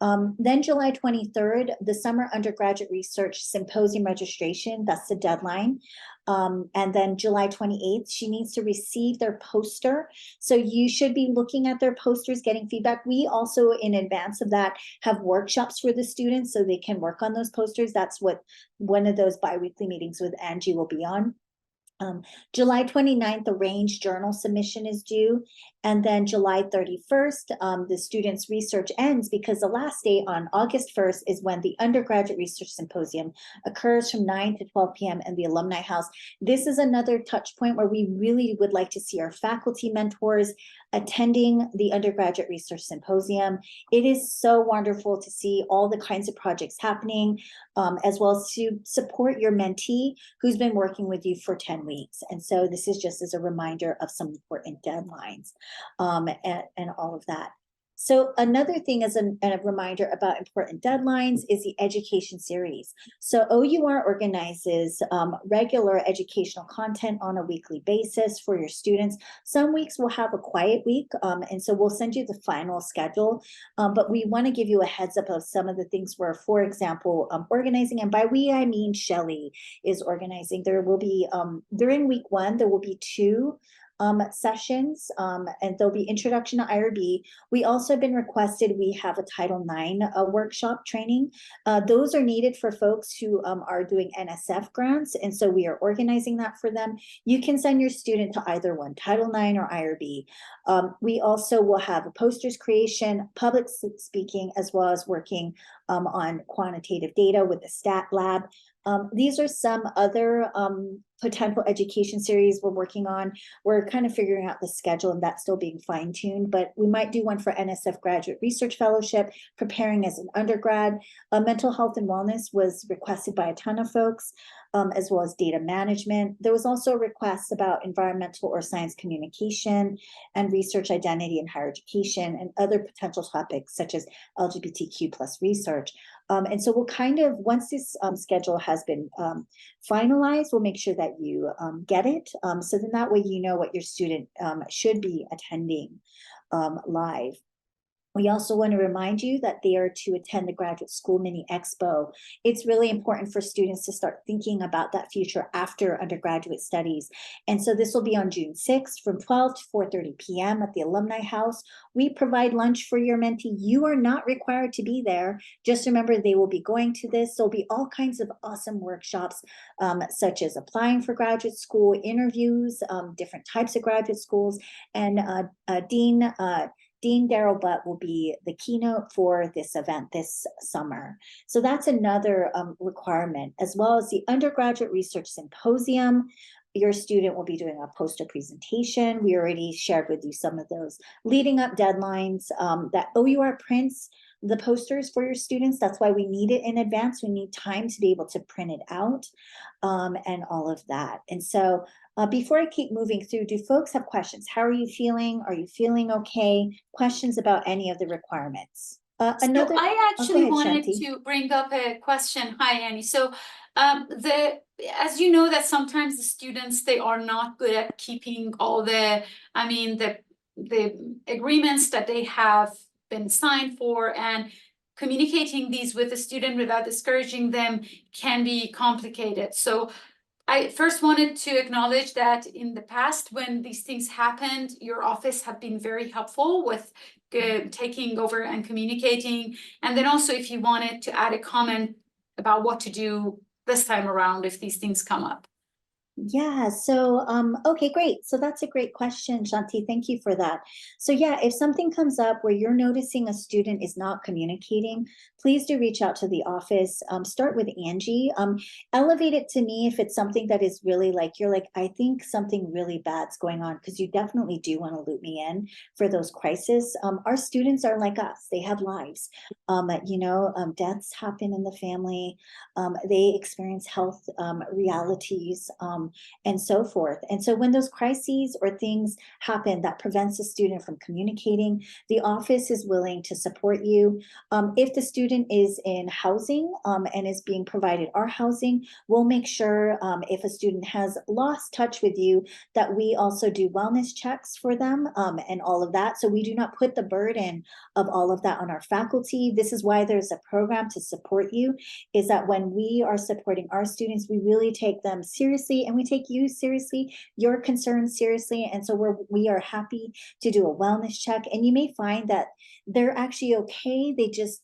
Then July 23rd, the Summer Undergraduate Research Symposium registration, that's the deadline. And then July 28th, she needs to receive their poster. So you should be looking at their posters, getting feedback. We also, in advance of that, have workshops for the students so they can work on those posters. That's what one of those bi-weekly meetings with Angie will be on. July 29th, the range journal submission is due. And then July 31st, the students' research ends, because the last day on August 1st is when the undergraduate research symposium occurs from 9 to 12 p.m. in the Alumni House. This is another touch point where we really would like to see our faculty mentors attending the undergraduate research symposium. It is so wonderful to see all the kinds of projects happening, as well as to support your mentee who's been working with you for 10 weeks. And so this is just as a reminder of some important deadlines and all of that. So another thing as a reminder about important deadlines is the education series. So OUR organizes regular educational content on a weekly basis for your students. Some weeks we'll have a quiet week, and so we'll send you the final schedule, but we want to give you a heads up of some of the things we're, for example, organizing, and by we, I mean Shelley is organizing. There will be, during week 1, there will be 2 sessions, and there'll be introduction to IRB. We also have been requested, we have a Title IX workshop training. Those are needed for folks who are doing NSF grants, and so we are organizing that for them. You can send your student to either one, Title IX or IRB. We also will have a posters creation, public speaking, as well as working on quantitative data with the stat lab. These are some other potential education series we're working on. We're kind of figuring out the schedule, and that's still being fine-tuned, but we might do one for NSF Graduate Research Fellowship, preparing as an undergrad. Mental health and wellness was requested by a ton of folks, as well as data management. There was also a request about environmental or science communication and research identity in higher education, and other potential topics such as LGBTQ+ research. And so we'll kind of, once this schedule has been finalized, we'll make sure that you get it. So then that way you know what your student should be attending live. We also want to remind you that they are to attend the Graduate School Mini Expo. It's really important for students to start thinking about that future after undergraduate studies. And so this will be on June 6th from 12 to 4:30 p.m. at the Alumni House. We provide lunch for your mentee. You are not required to be there. Just remember, they will be going to this. There'll be all kinds of awesome workshops, such as applying for graduate school, interviews, different types of graduate schools, and Dean Darrell Butt will be the keynote for this event this summer. So that's another requirement, as well as the Undergraduate Research Symposium. Your student will be doing a poster presentation. We already shared with you some of those leading up deadlines. That OUR prints the posters for your students. That's why we need it in advance. We need time to be able to print it out, and all of that. And so before I keep moving through, do folks have questions? How are you feeling? Are you feeling okay? Questions about any of the requirements? So I actually wanted to bring up a question. Hi, Annie. So as you know, that sometimes the students, they are not good at keeping all the agreements that they have been signed for, and communicating these with the student without discouraging them can be complicated. So I first wanted to acknowledge that in the past, when these things happened, your office have been very helpful with taking over and communicating. And then also, if you wanted to add a comment about what to do this time around if these things come up. Yeah, so okay, great. So that's a great question, Shanti. Thank you for that. So yeah, if something comes up where you're noticing a student is not communicating, please do reach out to the office. Start with Angie. Elevate it to me if it's something that is really like, you're like, I think something really bad's going on, because you definitely do want to loop me in for those crises. Our students are like us. They have lives. Deaths happen in the family. They experience health realities, and so forth. And so when those crises or things happen that prevents a student from communicating, the office is willing to support you. If the student is in housing and is being provided our housing, we'll make sure if a student has lost touch with you, that we also do wellness checks for them and all of that. So we do not put the burden of all of that on our faculty. This is why there's a program to support you, is that when we are supporting our students, we really take them seriously, and we take you seriously, your concerns seriously. And so we are happy to do a wellness check. And you may find that they're actually okay. They just,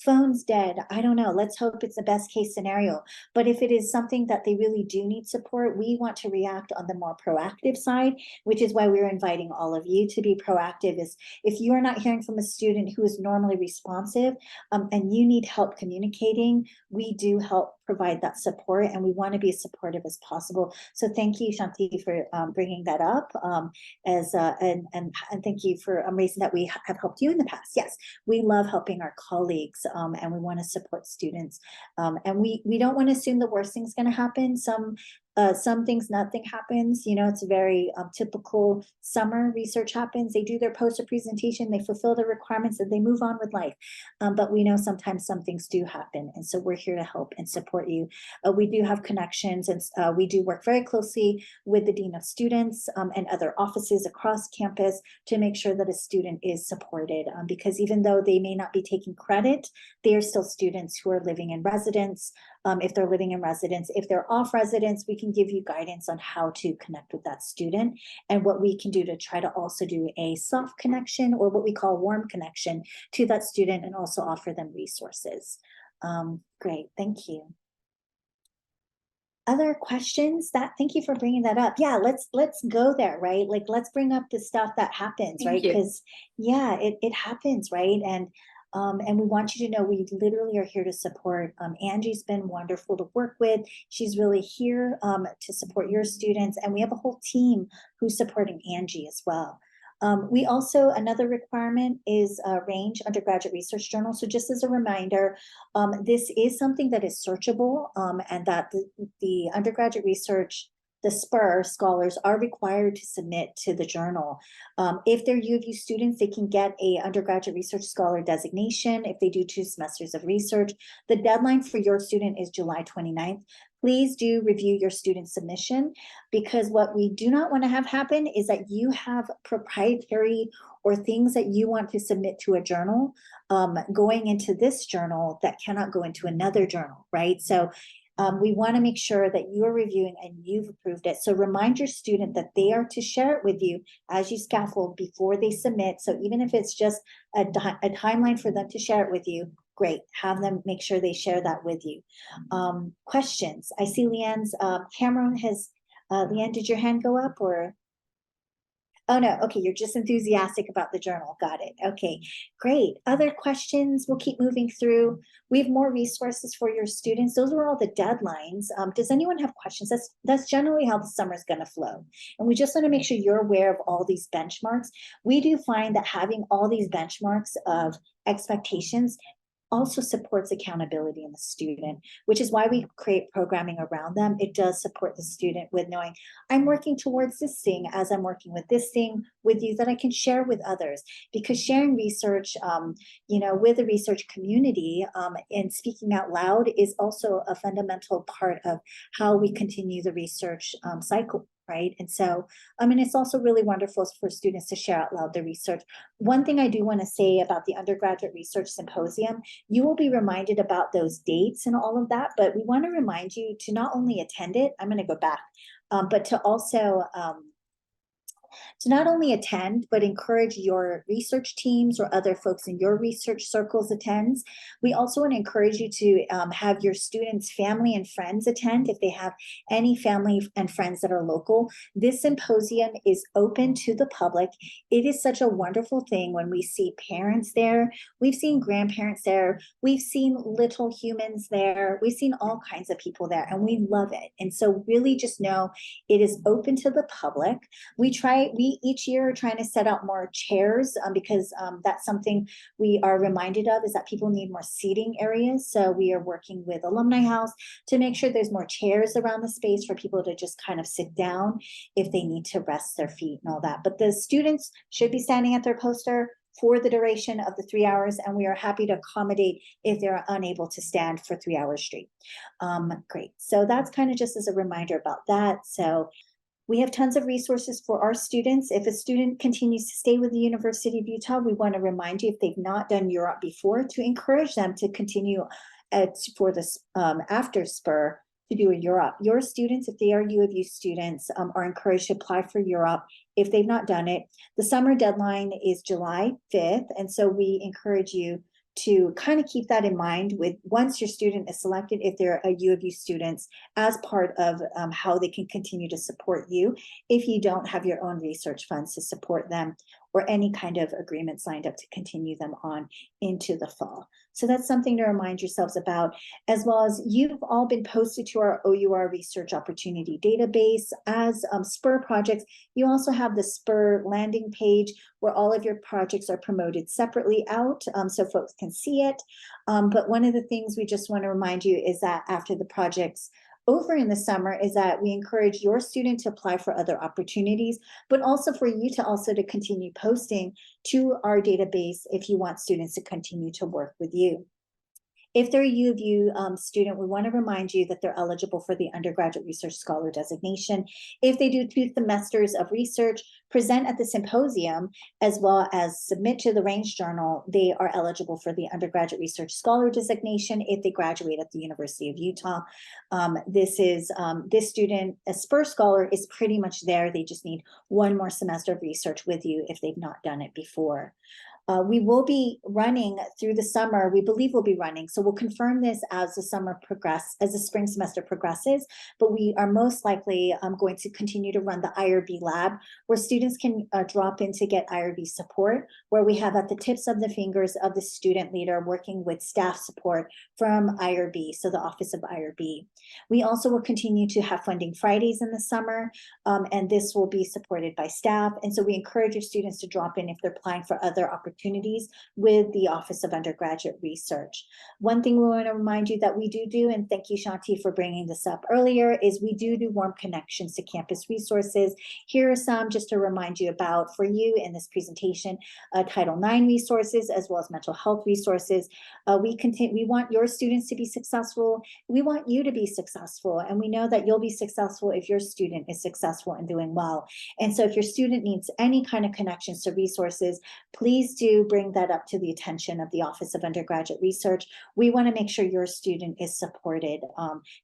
phone's dead. I don't know. Let's hope it's the best case scenario. But if it is something that they really do need support, we want to react on the more proactive side, which is why we're inviting all of you to be proactive. Is if you are not hearing from a student who is normally responsive and you need help communicating, we do help provide that support, and we want to be as supportive as possible. So thank you, Shanti, for bringing that up, and thank you for raising that we have helped you in the past. Yes, we love helping our colleagues, and we want to support students, and we don't want to assume the worst thing's going to happen. Some Some things, nothing happens, it's a very typical summer research happens. They do their poster presentation, they fulfill the requirements, and they move on with life. But we know sometimes some things do happen. And so we're here to help and support you. We do have connections, and we do work very closely with the Dean of Students and other offices across campus to make sure that a student is supported, because even though they may not be taking credit, they are still students who are living in residence. If they're living in residence, if they're off residence, we can give you guidance on how to connect with that student and what we can do to try to also do a soft connection, or what we call warm connection, to that student, and also offer them resources. Great, thank you. Other questions? Thank you for bringing that up. Yeah, let's go there, right? Like, let's bring up the stuff that happens, right? Because yeah, it happens, right? And we want you to know we literally are here to support. Angie's been wonderful to work with. She's really here to support your students, and we have a whole team who's supporting Angie as well. We also, another requirement is Range Undergraduate Research Journal. So just as a reminder, this is something that is searchable, and that the undergraduate research, the SPUR scholars are required to submit to the journal. If they're U of U students, they can get a undergraduate research scholar designation if they do 2 semesters of research. The deadline for your student is July 29th. Please do review your student submission, because what we do not want to have happen is that you have proprietary or things that you want to submit to a journal going into this journal that cannot go into another journal, right? So we want to make sure that you're reviewing and you've approved it. So remind your student that they are to share it with you as you scaffold before they submit. So even if it's just a timeline for them to share it with you, great. Have them make sure they share that with you. Questions? I see Leanne's camera has, Leanne, did your hand go up, or? Oh, no. Okay. You're just enthusiastic about the journal. Got it. Okay, great. Other questions? We'll keep moving through. We have more resources for your students. Those are all the deadlines. Does anyone have questions? That's generally how the summer is going to flow. And we just want to make sure you're aware of all these benchmarks. We do find that having all these benchmarks of expectations also supports accountability in the student, which is why we create programming around them. It does support the student with knowing, I'm working towards this thing as I'm working with this thing with you that I can share with others. Because sharing research, with the research community and speaking out loud is also a fundamental part of how we continue the research cycle. Right. And so, it's also really wonderful for students to share out loud the research. One thing I do want to say about the undergraduate research symposium, you will be reminded about those dates and all of that, but we want to remind you to not only attend it, I'm going to go back, but to also not only attend, but encourage your research teams or other folks in your research circles attend. We also want to encourage you to have your students' family and friends attend if they have any family and friends that are local. This symposium is open to the public. It is such a wonderful thing when we see parents there. We've seen grandparents there. We've seen little humans there. We've seen all kinds of people there, and we love it. And so really just know it is open to the public. We each year are trying to set out more chairs because that's something we are reminded of, is that people need more seating areas. So we are working with Alumni House to make sure there's more chairs around the space for people to just kind of sit down if they need to rest their feet and all that. But the students should be standing at their poster for the duration of the 3 hours, and we are happy to accommodate if they're unable to stand for 3 hours straight. Great. So that's kind of just as a reminder about that. So we have tons of resources for our students. If a student continues to stay with the University of Utah, we want to remind you, if they've not done Europe before, to encourage them to continue for this after SPUR to do a Europe. Your students, if they are U of U students, are encouraged to apply for Europe if they've not done it. The summer deadline is July 5th, and so we encourage you to kind of keep that in mind with once your student is selected, if they're a U of U students, as part of how they can continue to support you if you don't have your own research funds to support them or any kind of agreement signed up to continue them on into the fall. So that's something to remind yourselves about, as well as you've all been posted to our OUR Research Opportunity Database as SPUR projects. You also have the SPUR landing page where all of your projects are promoted separately out so folks can see it. But one of the things we just want to remind you is that after the projects over in the summer is that we encourage your student to apply for other opportunities, but also for you to continue posting to our database if you want students to continue to work with you. If they're a U of U student, we want to remind you that they're eligible for the undergraduate research scholar designation. If they do 2 semesters of research, present at the symposium, as well as submit to the Range Journal, they are eligible for the undergraduate research scholar designation if they graduate at the University of Utah. This student, a SPUR scholar, is pretty much there. They just need 1 more semester of research with you if they've not done it before. We will be running through the summer. We believe we'll be running. So we'll confirm this as the spring semester progresses, but we are most likely going to continue to run the IRB lab where students can drop in to get IRB support, where we have at the tips of the fingers of the student leader working with staff support from IRB, so the Office of IRB. We also will continue to have funding Fridays in the summer, and this will be supported by staff. And so we encourage your students to drop in if they're applying for other opportunities with the Office of Undergraduate Research. One thing we want to remind you that we do, and thank you, Shanti, for bringing this up earlier, is we do warm connections to campus resources. Here are some just to remind you about for you in this presentation: Title IX resources, as well as mental health resources. We want your students to be successful. We want you to be successful, and we know that you'll be successful if your student is successful and doing well. And so if your student needs any kind of connections to resources, please do bring that up to the attention of the Office of Undergraduate Research. We want to make sure your student is supported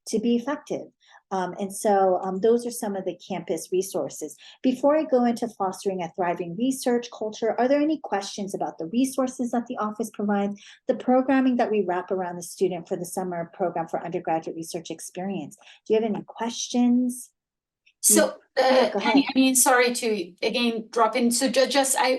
to be effective. And so those are some of the campus resources. Before I go into fostering a thriving research culture, are there any questions about the resources that the office provides, the programming that we wrap around the student for the summer program for undergraduate research experience? Do you have any questions? So, Yeah, go ahead. I mean, sorry to again drop in. So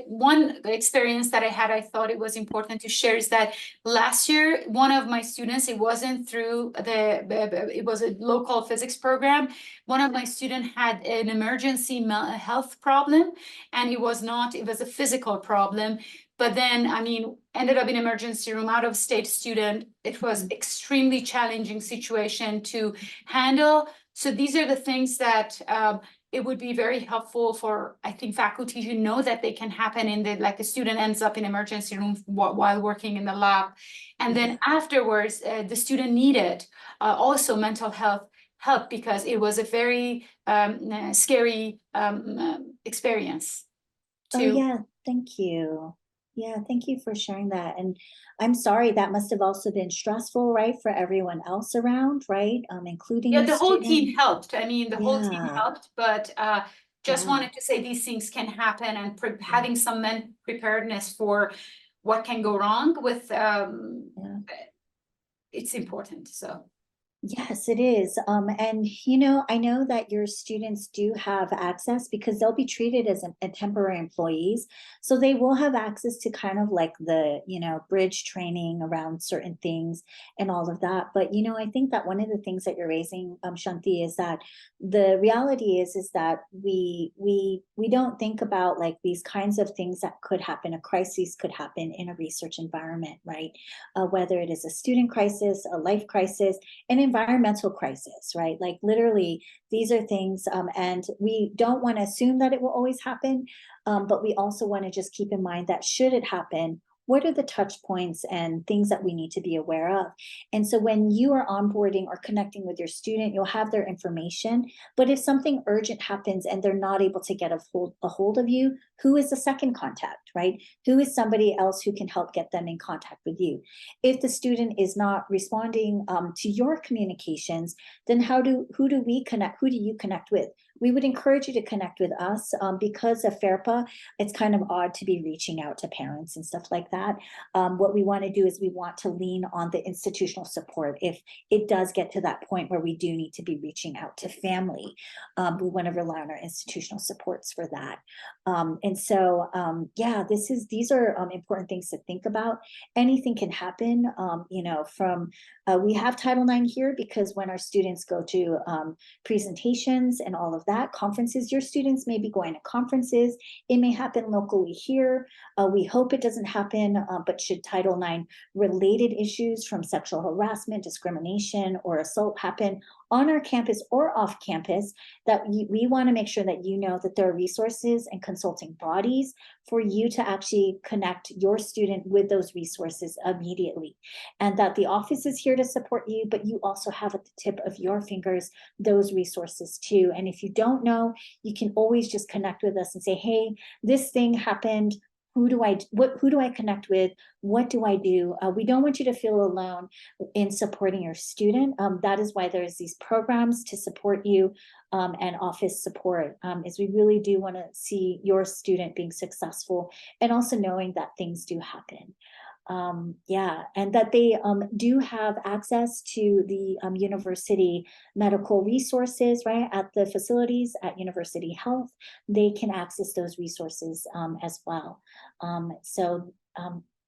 one experience that I had, I thought it was important to share is that last year, one of my students, it wasn't through it was a local physics program. One of my students had an emergency health problem, and it was a physical problem. But then, I mean, ended up in emergency room, out of state student. It was extremely challenging situation to handle. So these are the things that it would be very helpful for, I think, faculty to know that they can happen in like a student ends up in emergency room while working in the lab. And then afterwards, the student needed also mental health help because it was a very scary experience. Oh, yeah, thank you. Yeah, thank you for sharing that. And I'm sorry, that must have also been stressful, right, for everyone else around, right? Including the the whole student. team helped. I mean, the whole team Yeah. helped, but just Yeah. wanted to say these things can happen, and having some preparedness for what can go wrong with it's important. So Yes, it is. And you know, I know that your students do have access because they'll be treated as a temporary employees. So they will have access to kind of like the, bridge training around certain things and all of that. But, I think that one of the things that you're raising, Shanti, is that the reality is that we don't think about like these kinds of things that could happen. A crisis could happen in a research environment, right? Whether it is a student crisis, a life crisis, an environmental crisis, right? Like literally, these are things, and we don't want to assume that it will always happen, but we also want to just keep in mind that should it happen, what are the touch points and things that we need to be aware of? And so when you are onboarding or connecting with your student, you'll have their information. But if something urgent happens and they're not able to get a hold of you, who is the second contact, right? Who is somebody else who can help get them in contact with you? If the student is not responding to your communications, then who do we connect? Who do you connect with? We would encourage you to connect with us because of FERPA. It's kind of odd to be reaching out to parents and stuff like that. What we want to do is we want to lean on the institutional support if it does get to that point where we do need to be reaching out to family. We want to rely on our institutional supports for that. And so, yeah, these are important things to think about. Anything can happen, we have Title IX here because when our students go to presentations and all of that, conferences, your students may be going to conferences. It may happen locally here. We hope it doesn't happen, but should Title IX related issues from sexual harassment, discrimination, or assault happen, on our campus or off campus, that we want to make sure that you know that there are resources and consulting bodies for you to actually connect your student with those resources immediately. And that the office is here to support you, but you also have at the tip of your fingers those resources too. And if you don't know, you can always just connect with us and say, hey, this thing happened. Who do I connect with? What do I do? We don't want you to feel alone in supporting your student. That is why there's these programs to support you, and office support, is we really do want to see your student being successful, and also knowing that things do happen. Yeah, and that they do have access to the university medical resources, right, at the facilities at University Health. They can access those resources as well. So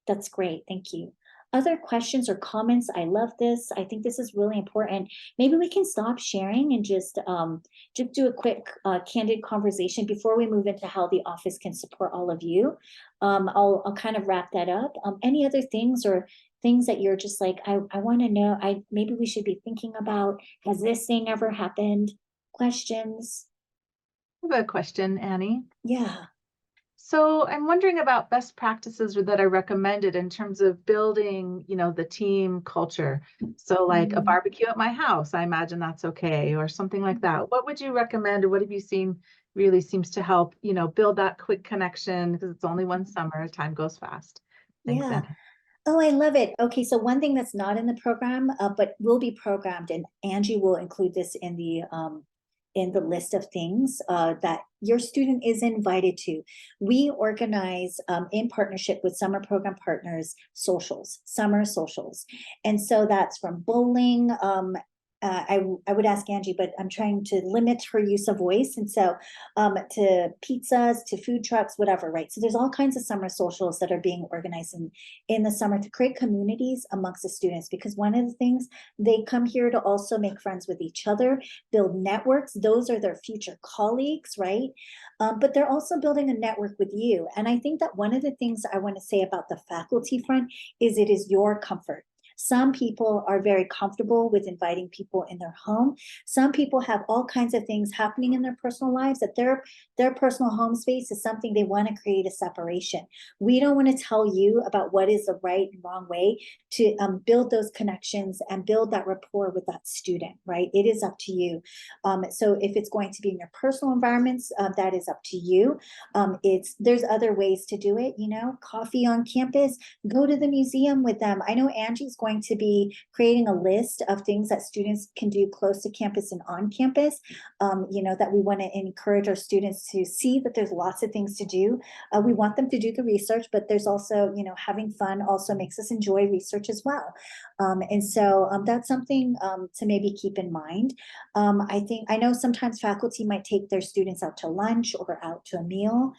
that's great. Thank you. Other questions or comments? I love this. I think this is really important. Maybe we can stop sharing and just do a quick candid conversation before we move into how the office can support all of you. I'll kind of wrap that up. Any other things or things that you're just like, I want to know, maybe we should be thinking about, has this thing ever happened? Questions? I have a question, Annie. Yeah. So I'm wondering about best practices that are recommended in terms of building, the team culture. So like a barbecue at my house, I imagine that's okay, or something like that. What would you recommend, or what have you seen really seems to help, build that quick connection, because it's only one summer, time goes fast. Thanks, Yeah. Annie. Oh, I love it. Okay, so one thing that's not in the program, but will be programmed, and Angie will include this in the list of things that your student is invited to. We organize in partnership with summer program partners, summer socials. And so that's from bowling. I would ask Angie, but I'm trying to limit her use of voice. And so to pizzas, to food trucks, whatever, right? So there's all kinds of summer socials that are being organized in the summer to create communities amongst the students, because one of the things, they come here to also make friends with each other, build networks. Those are their future colleagues, right? But they're also building a network with you. And I think that one of the things I want to say about the faculty front is it is your comfort. Some people are very comfortable with inviting people in their home. Some people have all kinds of things happening in their personal lives that their personal home space is something they want to create a separation. We don't want to tell you about what is the right and wrong way to build those connections and build that rapport with that student, right? It is up to you. So if it's going to be in your personal environments, that is up to you. There's other ways to do it, coffee on campus, go to the museum with them. I know Angie's going to be creating a list of things that students can do close to campus and on campus, that we want to encourage our students to see that there's lots of things to do. We want them to do the research, but there's also, having fun also makes us enjoy research as well. And so that's something to maybe keep in mind. I know sometimes faculty might take their students out to lunch or out to a meal.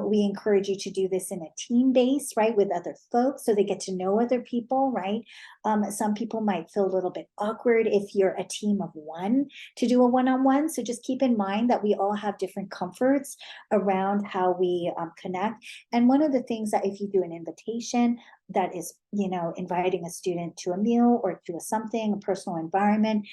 We encourage you to do this in a team base, right, with other folks, so they get to know other people, right? Some people might feel a little bit awkward if you're a team of one to do a one-on-one. So just keep in mind that we all have different comforts around how we connect. And one of the things that if you do an invitation that is, inviting a student to a meal or to a personal environment,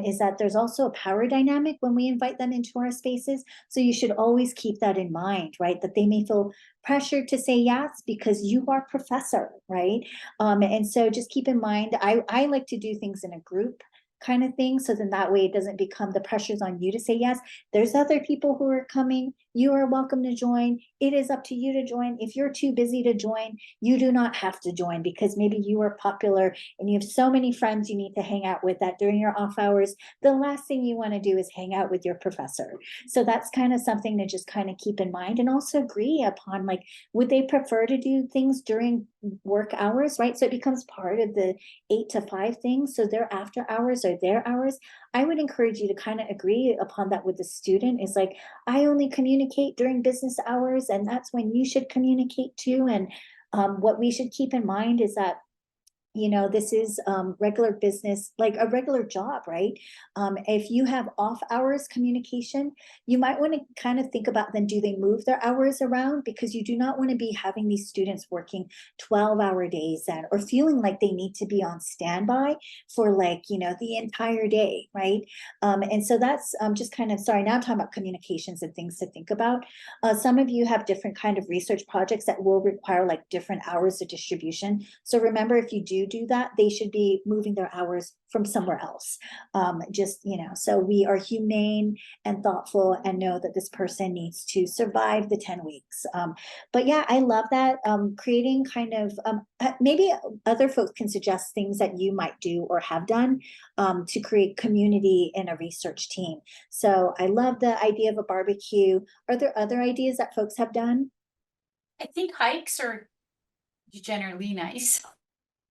is that there's also a power dynamic when we invite them into our spaces. So you should always keep that in mind, right? That they may feel pressured to say yes because you are professor, right? And so just keep in mind, I like to do things in a group kind of thing. So then that way it doesn't become the pressures on you to say yes. There's other people who are coming. You are welcome to join. It is up to you to join. If you're too busy to join, you do not have to join, because maybe you are popular and you have so many friends you need to hang out with that during your off hours, the last thing you want to do is hang out with your professor. So that's kind of something to just kind of keep in mind, and also agree upon, like, would they prefer to do things during work hours, right? So it becomes part of the 8 to 5 thing. So their after hours are their hours. I would encourage you to kind of agree upon that with the student. Is like, I only communicate during business hours, and that's when you should communicate too. And what we should keep in mind is that you know, this is regular business, like a regular job, right? If you have off hours communication, you might want to kind of think about then, do they move their hours around? Because you do not want to be having these students working 12-hour days then, or feeling like they need to be on standby for like, you know, the entire day, right? And so that's just kind of, sorry, now I'm talking about communications and things to think about. Some of you have different kind of research projects that will require like different hours of distribution. So remember, if you do that, they should be moving their hours from somewhere else. Just, you know, so we are humane and thoughtful and know that this person needs to survive the 10 weeks. But yeah, I love that. Creating kind of, maybe other folks can suggest things that you might do or have done to create community in a research team. So I love the idea of a barbecue. Are there other ideas that folks have done? I think hikes are generally nice.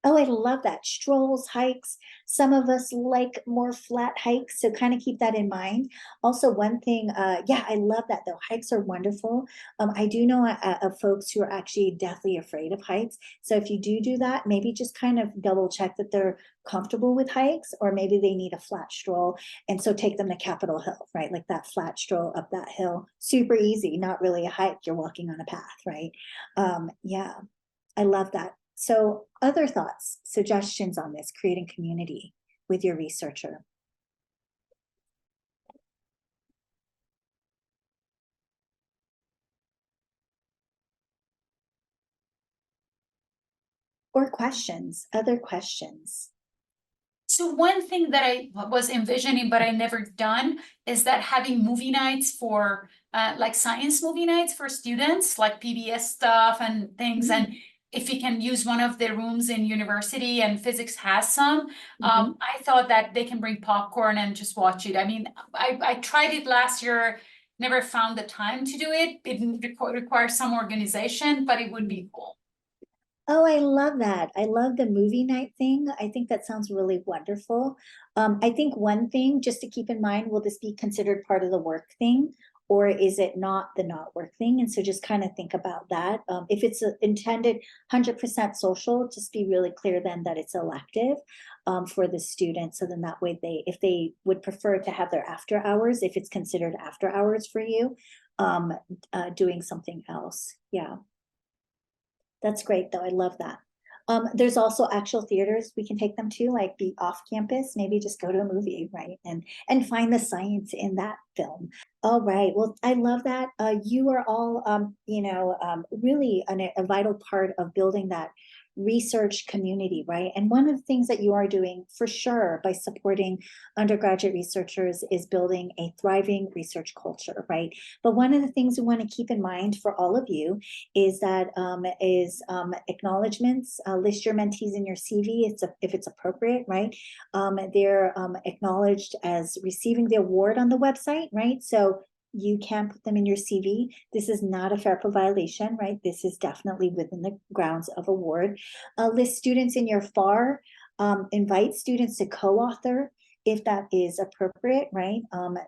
Oh, I love that. Strolls, hikes. Some of us like more flat hikes, so kind of keep that in mind. Also, one thing, yeah, I love that though. Hikes are wonderful. I do know of folks who are actually deathly afraid of heights. So if you do that, maybe just kind of double check that they're comfortable with hikes, or maybe they need a flat stroll. And so take them to Capitol Hill, right? Like that flat stroll up that hill. Super easy, not really a hike. You're walking on a path, right? Yeah, I love that. So other thoughts, suggestions on this, creating community with your researcher? Or questions, other questions? So one thing that I was envisioning, but I never done, is that having movie nights for like science movie nights for students, like PBS stuff and things. And if you can use one of the rooms in university and physics has some, I thought that they can bring popcorn and just watch it. I mean, I tried it last year, never found the time to do it. It requires some organization, but it would be cool. Oh, I love that. I love the movie night thing. I think that sounds really wonderful. I think one thing just to keep in mind, will this be considered part of the work thing, or is it not the not work thing? And so just kind of think about that. If it's intended 100% social, just be really clear then that it's elective for the students. So then that way if they would prefer to have their after hours, if it's considered after hours for you, doing something else. Yeah. That's great though. I love that. There's also actual theaters we can take them to, like be off campus, maybe just go to a movie, right? And find the science in that film. All right. Well, I love that. You are all, you know, really a vital part of building that research community, right? And one of the things that you are doing for sure by supporting undergraduate researchers is building a thriving research culture, right? But one of the things we want to keep in mind for all of you is that acknowledgements. List your mentees in your CV if it's appropriate, right? They're acknowledged as receiving the award on the website, right? So you can put them in your CV. This is not a FARPA violation, right? This is definitely within the grounds of award. List students in your FAR. Invite students to co-author if that is appropriate, right?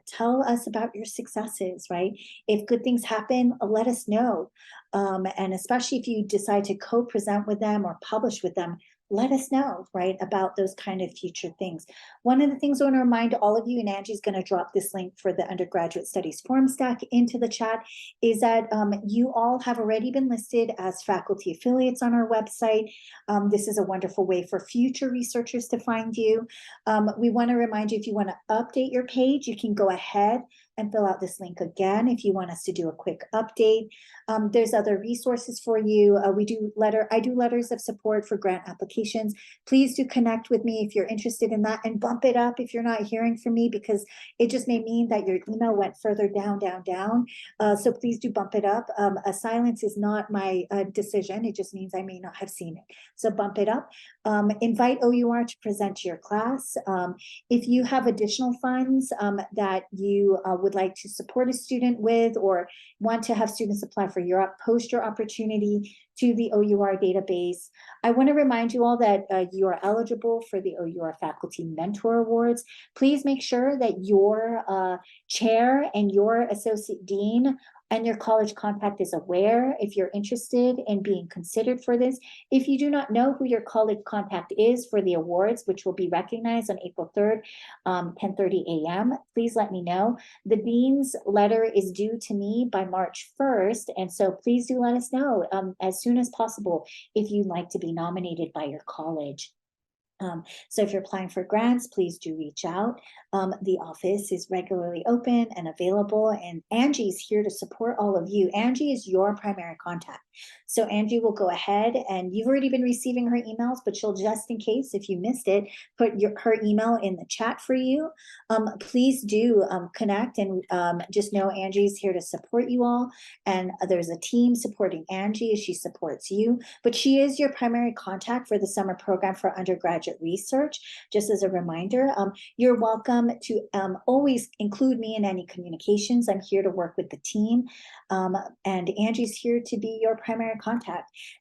Tell us about your successes, right? If good things happen, let us know. And especially if you decide to co-present with them or publish with them, let us know, right, about those kind of future things. One of the things I want to remind all of you, and Angie's going to drop this link for the undergraduate studies form stack into the chat, is that you all have already been listed as faculty affiliates on our website. This is a wonderful way for future researchers to find you. We want to remind you, if you want to update your page, you can go ahead and fill out this link again if you want us to do a quick update. There's other resources for you. I do letters of support for grant applications. Please do connect with me if you're interested in that, and bump it up if you're not hearing from me, because it just may mean that your email went further down. So please do bump it up. A silence is not my decision. It just means I may not have seen it. So bump it up. Invite OUR to present to your class. If you have additional funds that you would like to support a student with, or want to have students apply for your post your opportunity to the OUR database. I want to remind you all that you are eligible for the OUR Faculty Mentor Awards. Please make sure that your chair and your associate dean and your college contact is aware if you're interested in being considered for this. If you do not know who your college contact is for the awards, which will be recognized on April 3rd, 10:30 a.m., please let me know. The dean's letter is due to me by March 1st, and so please do let us know as soon as possible if you'd like to be nominated by your college. So if you're applying for grants, please do reach out. The office is regularly open and available, and Angie's here to support all of you. Angie is your primary contact. So Angie will go ahead, and you've already been receiving her emails, but she'll, just in case if you missed it, put her email in the chat for you. Please do connect, and just know Angie's here to support you all. And there's a team supporting Angie as she supports you, but she is your primary contact for the summer program for undergraduate research. Just as a reminder, you're welcome to always include me in any communications. I'm here to work with the team, and Angie's here to be your primary contact.